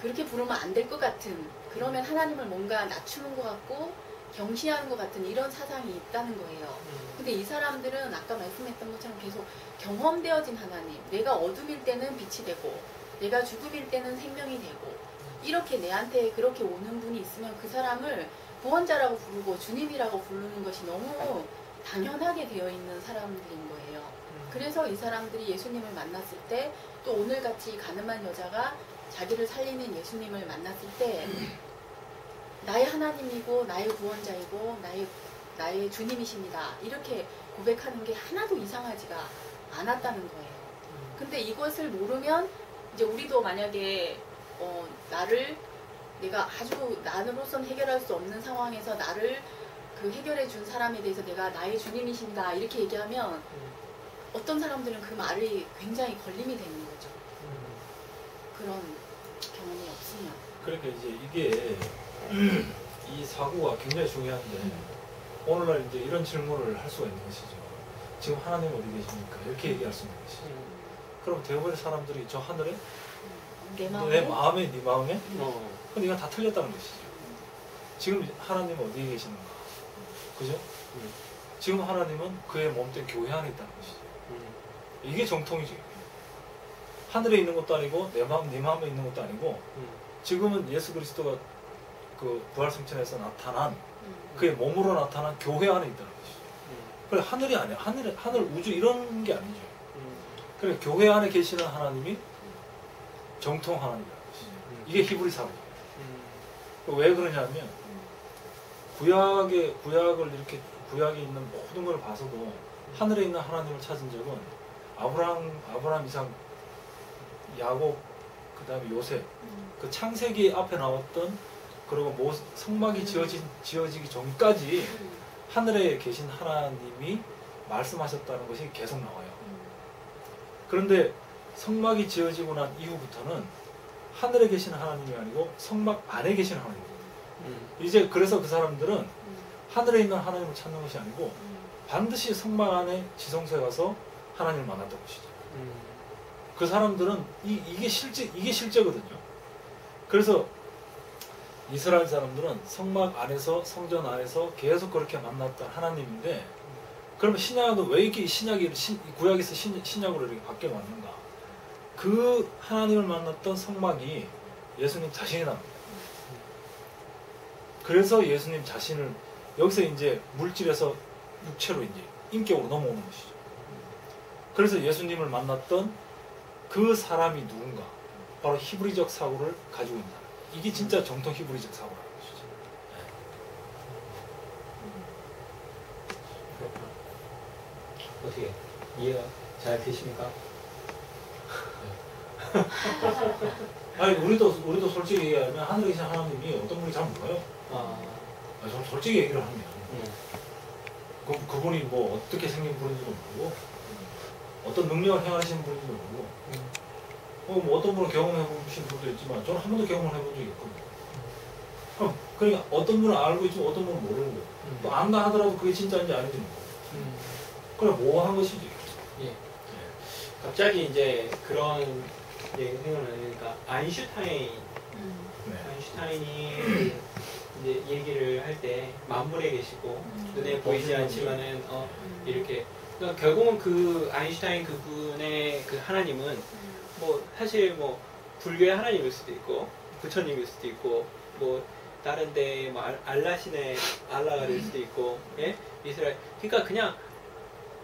그렇게 부르면 안 될 것 같은 그러면 하나님을 뭔가 낮추는 것 같고 경시하는 것 같은 이런 사상이 있다는 거예요. 근데 이 사람들은 아까 말씀했던 것처럼 계속 경험되어진 하나님, 내가 어둠일 때는 빛이 되고 내가 죽음일 때는 생명이 되고 이렇게 내한테 그렇게 오는 분이 있으면 그 사람을 구원자라고 부르고 주님이라고 부르는 것이 너무 당연하게 되어 있는 사람들인 거예요. 그래서 이 사람들이 예수님을 만났을 때 또 오늘같이 가늠한 여자가 자기를 살리는 예수님을 만났을 때 나의 하나님이고 나의 구원자이고 나의 주님이십니다. 이렇게 고백하는 게 하나도 이상하지가 않았다는 거예요. 근데 이것을 모르면 이제 우리도 만약에 내가 아주 나로서는 해결할 수 없는 상황에서 나를 그 해결해 준 사람에 대해서 내가 나의 주님이십니다. 이렇게 얘기하면 어떤 사람들은 그 말이 굉장히 걸림이 되는 거죠. 그런 경험이 없으면. 그러니까 이제 이게 이 사고가 굉장히 중요한데 오늘날 이제 이런 질문을 할 수가 있는 것이죠. 지금 하나님 어디 계십니까? 이렇게 얘기할 수 있는 것이죠. 그럼 대부분의 사람들이 저 하늘에 내 네 마음에 어. 근데 이건 다 틀렸다는 것이죠. 지금 하나님은 어디에 계시는가? 그죠? 지금 하나님은 그의 몸된 교회 안에 있다는 것이죠. 이게 정통이죠. 하늘에 있는 것도 아니고 내 마음, 네 마음에 있는 것도 아니고 지금은 예수 그리스도가 그 부활승천에서 나타난 그의 몸으로 나타난 교회 안에 있다는 것이죠. 그래 하늘이 아니야. 하늘 우주 이런 게 아니죠. 그래 교회 안에 계시는 하나님이 정통 하나님이라는 것이죠. 이게 히브리사고예요. 왜 그러냐면 구약을 이렇게 구약에 있는 모든 걸 봐서도 하늘에 있는 하나님을 찾은 적은 아브라함, 이삭, 야곱, 그 다음에 요셉, 그 창세기 앞에 나왔던 그리고 성막이 지어지기 전까지 하늘에 계신 하나님이 말씀하셨다는 것이 계속 나와요. 그런데 성막이 지어지고 난 이후부터는 하늘에 계신 하나님이 아니고 성막 안에 계신 하나님입니다. 이제 그래서 그 사람들은 하늘에 있는 하나님을 찾는 것이 아니고 반드시 성막 안에 지성소에 가서 하나님을 만났던 것이죠. 그 사람들은 이게 실제거든요. 그래서 이스라엘 사람들은 성막 안에서 성전 안에서 계속 그렇게 만났던 하나님인데 그러면 신약은 왜 이렇게 구약에서 신약으로 이렇게 바뀌어 왔는가? 그 하나님을 만났던 성막이 예수님 자신이랍니다. 그래서 예수님 자신을 여기서 이제 물질에서 육체로 이제 인격으로 넘어오는 것이죠. 그래서 예수님을 만났던 그 사람이 누군가? 바로 히브리적 사고를 가지고 있는 사람. 이게 진짜 정통 히브리적 사고라는 것이죠. 어떻게 이해가 잘 되십니까? 아니 우리도 솔직히 얘기하면 하늘에 계신 하나님이 어떤 분인지 잘 몰라요. 좀 솔직히 얘기를 하면 그분이 뭐 어떻게 생긴 분인지도 모르고 어떤 능력을 행하시는 분인지도 모르고 뭐 어떤 분은 경험해 보신 분도 있지만 저는 한 번도 경험을 해본 적이 없거든요. 그러니까 어떤 분은 알고 있지만 어떤 분은 모르고 또 안다 하더라도 그게 진짜인지 아닌지 모르고 그냥 모호한 것이지. 예. 갑자기 이제 그런 얘기가 생각나니까 아인슈타인이 아인슈타인이 이제 얘기를 할 때 만물에 계시고 눈에 보이지 않지만은 이렇게 그러니까 결국은 그 아인슈타인 그분의 그 하나님은 뭐 사실 뭐 불교의 하나님일 수도 있고 부처님일 수도 있고 뭐 다른데 뭐 알라신의 알라가 될 수도 있고 예? 이스라엘 그러니까 그냥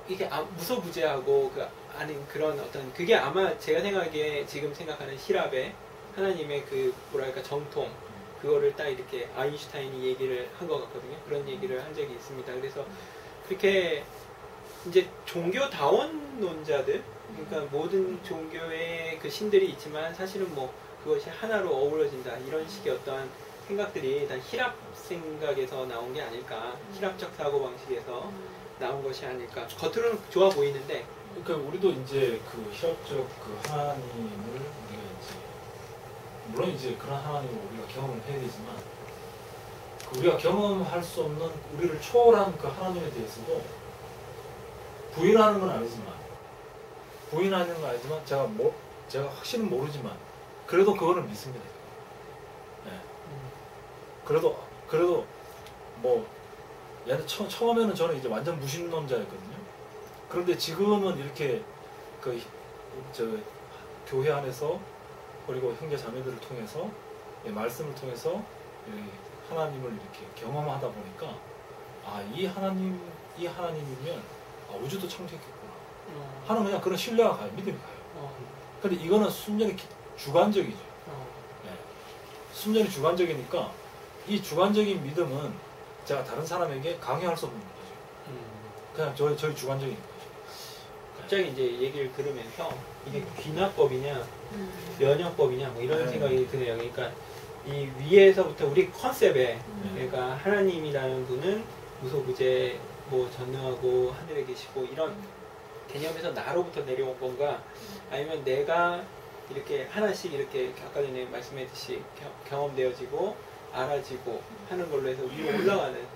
이게 무소부재하고 그 아닌 그런 어떤 그게 아마 제가 생각하기에 지금 생각하는 힐압의 하나님의 그 뭐랄까 정통 그거를 딱 이렇게 아인슈타인이 얘기를 한 것 같거든요. 그런 얘기를 한 적이 있습니다. 그래서 그렇게 이제 종교다원론자들 그러니까 모든 종교의 그 신들이 있지만 사실은 뭐 그것이 하나로 어우러진다 이런 식의 어떠한 생각들이 다 힐압 생각에서 나온 게 아닐까 힐압적 사고방식에서 나온 것이 아닐까 겉으로는 좋아 보이는데 그러니까 우리도 이제 그 힐압적 그 하나님을 우리가 이제 물론 이제 그런 하나님을 우리가 경험을 해야 되지만 그 우리가 경험할 수 없는 우리를 초월한 그 하나님에 대해서도 부인하는 건 아니지만 제가 확실히 모르지만 그래도 그거는 믿습니다. 네. 그래도 뭐 옛날 처음에는 저는 이제 완전 무신론자였거든요. 그런데 지금은 이렇게 저 교회 안에서 그리고 형제 자매들을 통해서 말씀을 통해서 하나님을 이렇게 경험하다 보니까 이 하나님이면 우주도 창조했겠구나 하는 그냥 그런 신뢰가 가요. 믿음이 가요. 근데 이거는 순전히 주관적이죠. 네. 순전히 주관적이니까 이 주관적인 믿음은 제가 다른 사람에게 강요할 수 없는 거죠. 그냥 저희 주관적인 거죠. 갑자기 이제 얘기를 들으면서 이게 귀납법이냐 면역법이냐 뭐 이런 생각이 드네요. 그러니까 이 위에서부터 우리 컨셉에 그러니까 하나님이라는 분은 무소부재 뭐 전능하고 하늘에 계시고 이런 개념에서 나로부터 내려온 건가 아니면 내가 이렇게 하나씩 이렇게 아까 전에 말씀했듯이 경험되어지고 알아지고 하는 걸로 해서 위로 올라가는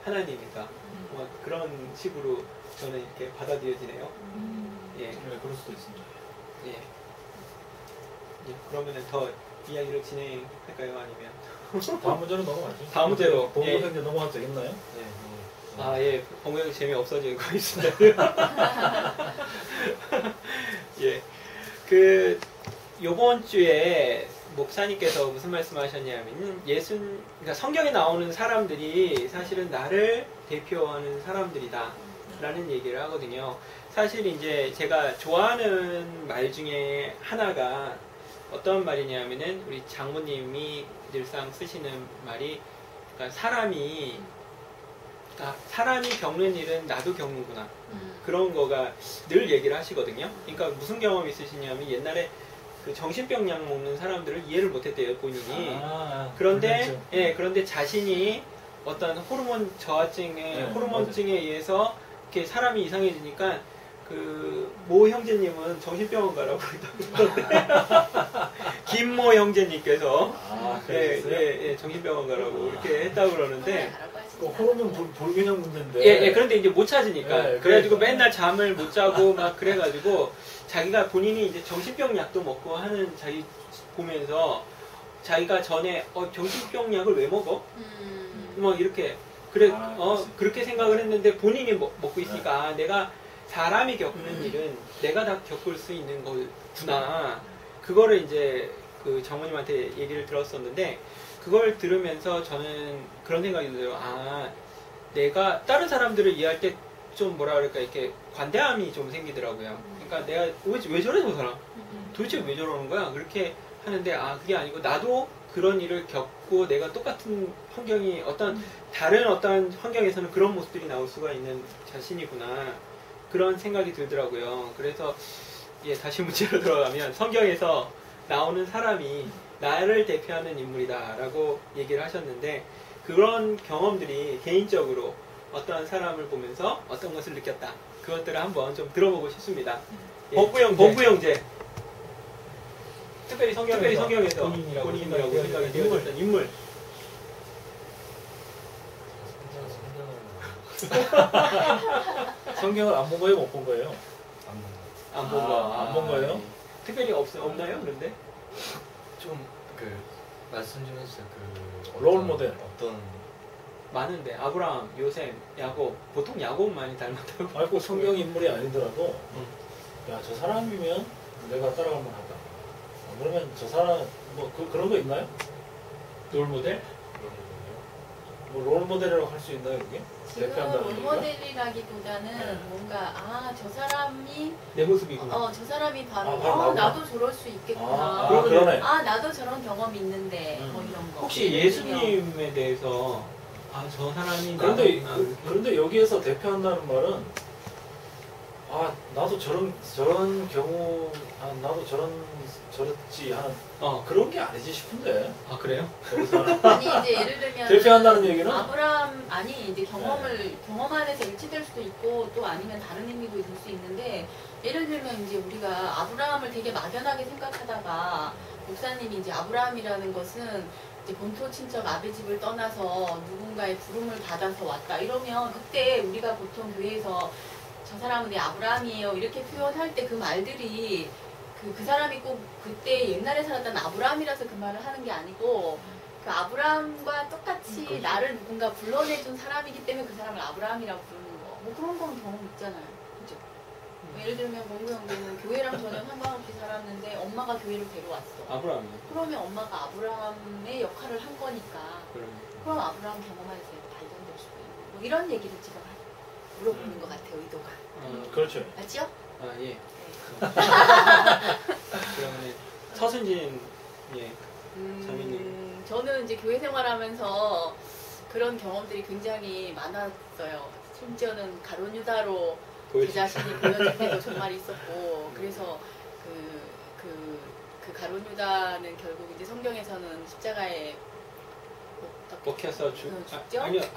하나님이다. 뭐 그런 식으로 저는 이렇게 받아들여지네요. 예. 네, 그럴 수도 있습니다. 예. 예. 그러면은 더 이야기를 진행할까요? 아니면 다음 문제로 넘어가죠. 다음 문제로. 본부 예. 현재 넘어가도 되겠나요? 네. 예. 공부형 재미 없어지는 거 있습니다. 예. 요번 주에 목사님께서 무슨 말씀하셨냐면은 그러니까 성경에 나오는 사람들이 사실은 나를 대표하는 사람들이다 라는 얘기를 하거든요. 사실 이제 제가 좋아하는 말 중에 하나가 어떤 말이냐면은 우리 장모님이 늘상 쓰시는 말이 그러니까 사람이 겪는 일은 나도 겪는구나 그런 거가 늘 얘기를 하시거든요. 그러니까 무슨 경험이 있으시냐면 옛날에 그 정신병 약 먹는 사람들을 이해를 못했대요 본인이. 그런데 그렇죠. 그런데 자신이 어떤 호르몬 저하증에 호르몬증에 의해서 이렇게 사람이 이상해지니까 그 모 형제님은 정신병원 가라고 그러던데 김모 형제님께서 정신병원 가라고 이렇게 했다고 그러는데 호르몬 불균형 문제인데. 그런데 이제 못 찾으니까 그래가지고 맨날 잠을 못 자고 막 그래가지고 자기가 본인이 이제 정신병 약도 먹고 하는 자기 보면서 자기가 전에 정신병 약을 왜 먹어? 뭐 이렇게 그렇게 생각을 했는데 본인이 먹고 있으니까 내가 사람이 겪는 일은 내가 다 겪을 수 있는 거구나. 그거를 이제 그 장모님한테 얘기를 들었었는데 그걸 들으면서 저는 그런 생각이 들어요. 내가 다른 사람들을 이해할 때 좀 뭐라 그럴까 이렇게 관대함이 좀 생기더라고요. 그러니까 내가 왜 저래 저 사람? 도대체 왜 저러는 거야? 그렇게 하는데 그게 아니고 나도 그런 일을 겪고 내가 똑같은 환경이 다른 어떤 환경에서는 그런 모습들이 나올 수가 있는 자신이구나. 그런 생각이 들더라고요. 그래서 다시 문제로 들어가면 성경에서 나오는 사람이 나를 대표하는 인물이다 라고 얘기를 하셨는데 그런 경험들이 개인적으로 어떤 사람을 보면서 어떤 것을 느꼈다. 그것들을 한번 좀 들어보고 싶습니다. 범부 형제. 특별히 성경에서 본인이라고 생각이 되어졌던 인물. 성경을 안 본 거예요? 못 본 거예요? 안 본 거. 안 본 거예요? 특별히 없나요? 그런데? 좀 말씀 좀 해주세요. 그 롤 모델. 어떤 많은데 아브라함, 요셉, 야곱 보통 야곱 많이 닮았다고. 아니 꼭 성경 인물이 아니더라도 야 저 사람이면 내가 따라갈 만하다. 그러면 저 사람 뭐 그런 거 있나요? 롤 모델? 뭐 롤 모델이라고 할 수 있나요 그게? 지금 대표한다는 얘기가? 롤모델이라기보다는 네. 뭔가 저 사람이 내 모습이구나. 저 사람이 바로 나구나. 나도 저럴 수 있겠구나. 그러네. 나도 저런 경험이 있는데 뭐 이런 거. 혹시 예수님에 대해서 저 사람이 그런데 여기에서 대표한다는 말은 나도 저런 경우 나도 저랬지 하는 그런 게 아니지 싶은데. 그래요? 아니 이제 예를 들면 대표한다는 얘기는 아브라함 이제 경험 안에서 일치될 수도 있고 또 아니면 다른 의미도 될 수 있는데 예를 들면 이제 우리가 아브라함을 되게 막연하게 생각하다가 목사님이 이제 아브라함이라는 것은 이제 본토 친척 아베 집을 떠나서 누군가의 부름을 받아서 왔다 이러면 그때 우리가 보통 교회에서 저 사람은 내 아브라함이에요 이렇게 표현할 때 그 말들이 그 사람이 꼭 그때 옛날에 살았던 아브라함이라서 그 말을 하는 게 아니고 그 아브라함과 똑같이 나를 누군가 불러내준 사람이기 때문에 그 사람을 아브라함이라고 부르는 거. 뭐 그런 건 경험 있잖아요. 그죠? 예를 들면 공구 형제는 교회랑 전혀 상관없이 살았는데 엄마가 교회로 데려왔어. 아브라함이요. 그러면 엄마가 아브라함의 역할을 한 거니까 그럼 아브라함 경험 안에서 발견될 수도 있고 뭐 이런 얘기를 지금 물어보는 것 같아요. 의도가. 그렇죠. 맞죠? 예. 네. 그러면 서순진 자매님. 저는 이제 교회 생활하면서 그런 경험들이 굉장히 많았어요. 심지어는 가론유다로 제 자신이 보여질 때도 정말 있었고, 그래서 그 가론유다는 결국 이제 성경에서는 십자가에 먹혀서 죽죠? 아니죠.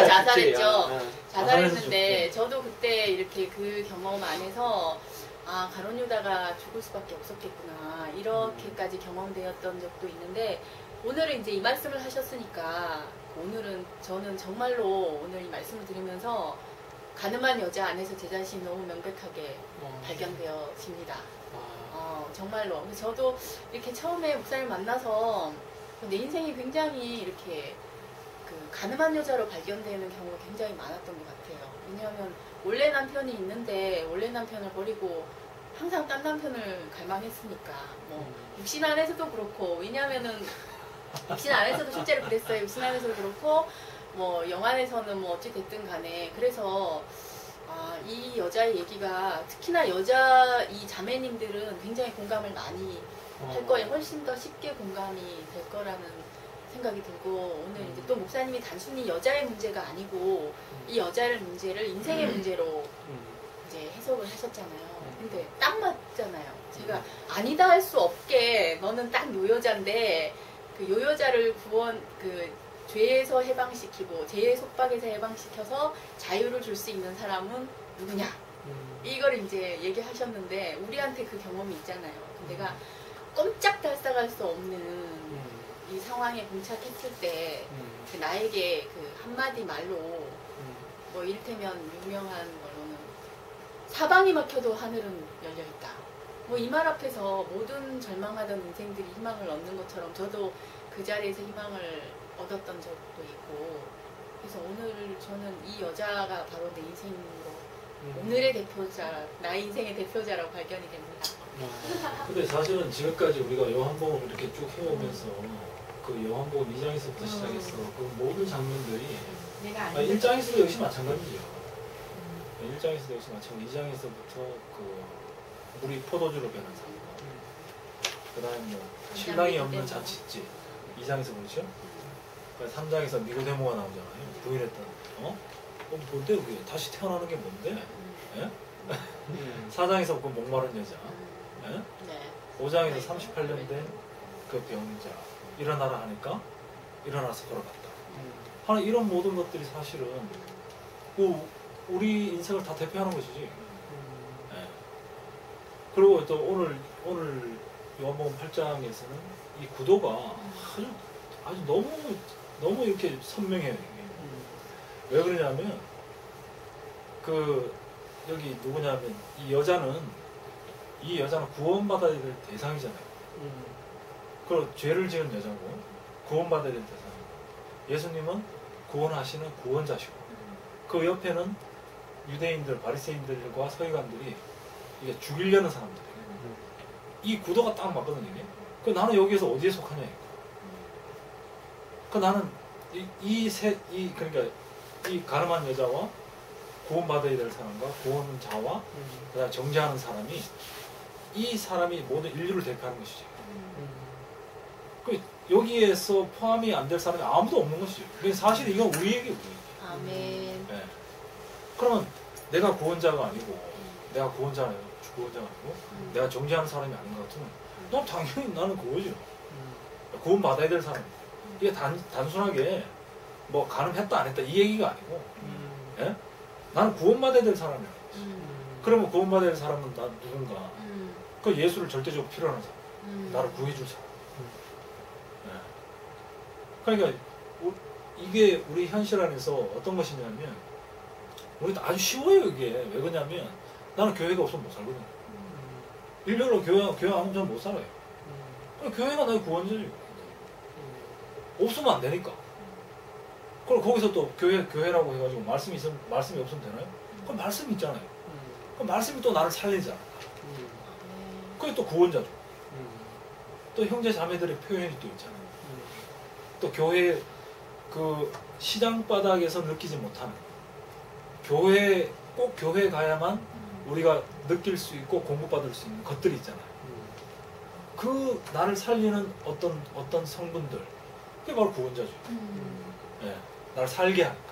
자살했죠. 자살했는데 저도 그때 이렇게 그 경험 안에서 가론유다가 죽을 수밖에 없었겠구나 이렇게까지 경험되었던 적도 있는데 오늘은 이제 이 말씀을 하셨으니까 오늘은 저는 정말로 오늘 이 말씀을 들으면서 가늠한 여자 안에서 제 자신이 너무 명백하게 발견되어집니다. 정말로. 저도 이렇게 처음에 목사님 만나서 내 인생이 굉장히 이렇게 그 가늠한 여자로 발견되는 경우가 굉장히 많았던 것 같아요. 왜냐하면 원래 남편이 있는데 원래 남편을 버리고 항상 딴 남편을 갈망했으니까 뭐 육신 안에서도 그렇고 왜냐하면은 육신 안에서도 실제로 그랬어요. 육신 안에서도 그렇고 뭐 영안에서는 뭐 어찌 됐든 간에 그래서 이 여자의 얘기가 특히나 이 자매님들은 굉장히 공감을 많이 할 거예요. 훨씬 더 쉽게 공감이 될 거라는 생각이 들고 오늘 이제 또 목사님이 단순히 여자의 문제가 아니고 이 여자의 문제를 인생의 문제로 이제 해석을 하셨잖아요. 근데 딱 맞잖아요. 제가 아니다 할 수 없게 너는 딱 요 여자인데 그 요 여자를 죄에서 해방시키고 죄의 속박에서 해방시켜서 자유를 줄 수 있는 사람은 누구냐? 이걸 이제 얘기하셨는데 우리한테 그 경험이 있잖아요. 내가 꼼짝달싹할 수 없는 이 상황에 봉착했을 때 나에게 그 한마디 말로 뭐 이를테면 유명한 걸로는 사방이 막혀도 하늘은 열려있다. 뭐 이 말 앞에서 모든 절망하던 인생들이 희망을 얻는 것처럼 저도 그 자리에서 희망을 얻었던 적도 있고 그래서 오늘 저는 이 여자가 바로 내 인생으로 오늘의 대표자, 나의 인생의 대표자라고 발견이 됩니다. 근데 사실은 지금까지 우리가 요한복음을 이렇게 쭉 해오면서 그 요한복음 2장에서부터 시작해서 그 모든 장면들이 1장에서도 역시 마찬가지죠. 1장에서도 역시 마찬가지. 2장에서부터 그 물이 포도주로 변한 사건, 그 다음에 뭐 신랑이 없는 잔치집 2장에서 그렇죠? 3장에서 니고데모가 나오잖아요. 부인했던 뭔데 그게 다시 태어나는 게 뭔데? 4장에서 그 목마른 여자, 5장에서 38년 된 그 병자 일어나라 하니까 일어나서 걸어갔다 하는 이런 모든 것들이 사실은 우리 인생을 다 대표하는 것이지. 그리고 또 오늘 요한복음 8장에서는 이 구도가 아주 너무 이렇게 선명해요. 이게. 왜 그러냐면 여기 누구냐면 이 여자는 구원받아야 될 대상이잖아요. 그 죄를 지은 여자고 구원받아야 될 대상. 예수님은 구원하시는 구원자시고 그 옆에는 유대인들, 바리새인들과 서기관들이 이게 죽이려는 사람들이에요. 이 구도가 딱 맞거든요. 이게. 그 나는 여기에서 어디에 속하냐 이거. 그 나는 그러니까 이 가늠한 여자와 구원받아야 될 사람과 구원자와 그다음 정죄하는 사람이 이 사람이 모든 인류를 대표하는 것이죠. 그 여기에서 포함이 안 될 사람이 아무도 없는 것이죠. 사실 이건 우리 얘기예요. 아멘. 네. 그러면 내가 구원자가 아니고 내가 구원자가 아니고 내가 정죄하는 사람이 아닌 것 같으면 넌 당연히 나는 그거죠. 구원받아야 될 사람. 이게 단순하게 뭐 가늠했다 안 했다 이 얘기가 아니고 예? 나는 구원받아야 될 사람이야. 그러면 구원받아야 될 사람은 난 누군가? 그 예수를 절대적으로 필요한 사람. 나를 구해줄 사람. 예. 그러니까 이게 우리 현실 안에서 어떤 것이냐면 우리 아주 쉬워요 이게. 왜 그러냐면 나는 교회가 없으면 못 살거든. 일렬로 교회 안 오면 못 살아요. 교회가 나의 구원자지. 없으면 안 되니까. 그럼 거기서 또 교회라고 해가지고 말씀이 없으면 되나요? 그럼 말씀이 있잖아요. 그럼 말씀이 또 나를 살리잖아. 그게 또 구원자죠. 또 형제 자매들의 표현이 또 있잖아요. 또 교회 그 시장 바닥에서 느끼지 못하는 꼭 교회 가야만 우리가 느낄 수 있고 공부받을 수 있는 것들이 있잖아요. 그 나를 살리는 어떤 성분들 그게 바로 구원자죠. 네, 나를 살게 하니까.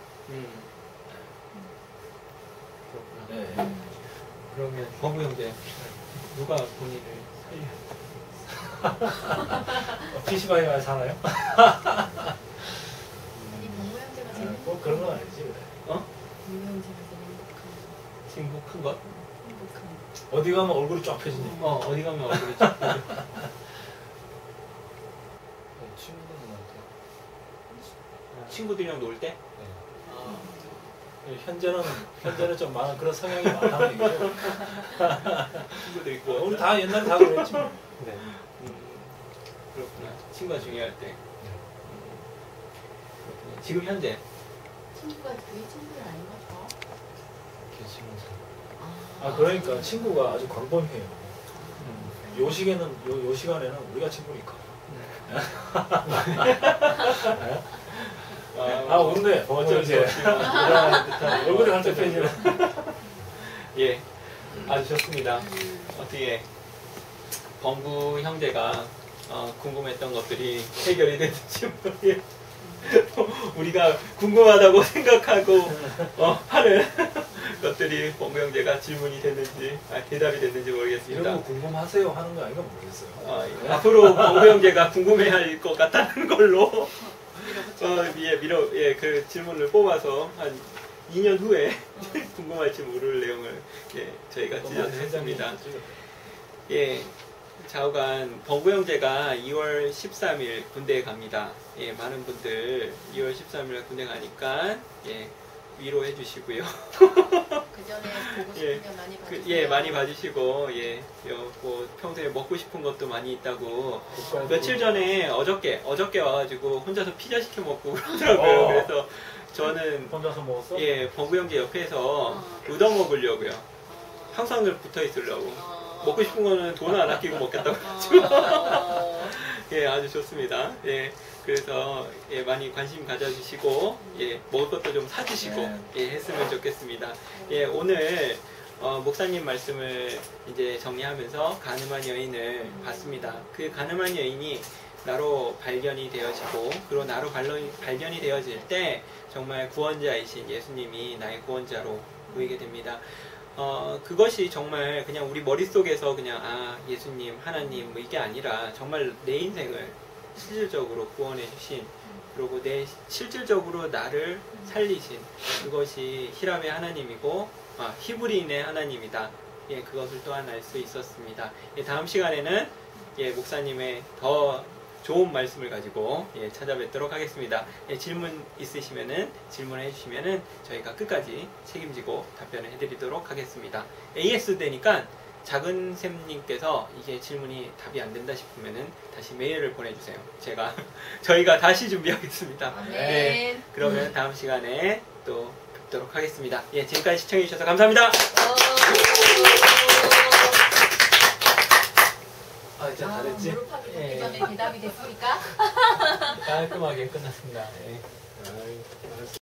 그렇구나. 네. 그러면 범우 형제 누가 본인을 살려? PC방에 사나요? 아니 범우 형제가 제일 꼭 그런 건 아니지. 그래. 어? 범우 형제가 제일 행복한 행복한 것? 어디 가면 얼굴이 쫙 펴지네. 어디 가면 얼굴이 쫙 보여. 친구들한테. 친구들이랑 놀 때? 현재는 좀 많은 그런 성향이 많다는 얘기죠. 친구들 있고. 우리 다 옛날에 다 그랬지. 뭐. 네. 그렇구나. 친구가 중요할 때. 그렇구나. 지금 현재 친구가 그게 친구는 아닌가 봐. 그 친구들. 아 그러니까 친구가 아주 광범위해요. 요 시간에는 우리가 친구니까. 웃네. 어쩔 수 없이 얼굴이 활짝 펴지네. 예, 아주 좋습니다. 어떻게 범구 형제가 궁금했던 것들이 해결이 됐는지 모르겠어요. 우리가 궁금하다고 생각하고 하는 것들이 범구 형제가 질문이 됐는지 대답이 됐는지 모르겠습니다. 이런 거 궁금하세요 하는 거 아닌가 모르겠어요. 앞으로 범구 형제가 궁금해할 것 같다는 걸로 그 질문을 뽑아서 한 2년 후에 궁금할지 모를 내용을 저희가 찢어냈습니다. 예, 좌우간 범구 형제가 2월 13일 군대에 갑니다. 예, 많은 분들 2월 13일 군대 가니까 위로해 주시고요. 그 전에 보고 싶으면 많이 봐주세요. 많이 봐주시고 뭐 평소에 먹고 싶은 것도 많이 있다고 며칠 전에 어저께 와가지고 혼자서 피자 시켜 먹고 그러더라고요. 그래서 저는 혼자서 먹었어? 범구 형제 옆에서 얻어 먹으려고요. 항상 붙어 있으려고. 먹고 싶은 거는 돈을 안 아끼고 먹겠다고 해가지고 아주 좋습니다. 그래서 많이 관심 가져주시고 먹을 것도 좀 사주시고 했으면 좋겠습니다. 오늘 목사님 말씀을 이제 정리하면서 가늠한 여인을 봤습니다. 그 가늠한 여인이 나로 발견이 되어지고 그리고 나로 발견이 되어질 때 정말 구원자이신 예수님이 나의 구원자로 보이게 됩니다. 그것이 정말 그냥 우리 머릿속에서 그냥 예수님, 하나님 뭐 이게 아니라 정말 내 인생을 실질적으로 구원해 주신 그리고 실질적으로 나를 살리신 그것이 히람의 하나님이고 히브리인의 하나님이다. 그것을 또한 알 수 있었습니다. 다음 시간에는 목사님의 더 좋은 말씀을 가지고 찾아뵙도록 하겠습니다. 질문 있으시면은 질문해 주시면은 저희가 끝까지 책임지고 답변을 해드리도록 하겠습니다. AS 되니까 작은 샘님께서 이게 질문이 답이 안 된다 싶으면은 다시 메일을 보내주세요. 저희가 다시 준비하겠습니다. 아멘. 네, 그러면 다음 시간에 또 뵙도록 하겠습니다. 예, 지금까지 시청해주셔서 감사합니다. 아 진짜 잘했지? 무릎하기 예. 전에 대답이 됐습니까? 깔끔하게 끝났습니다. 예. 아이, 잘했어.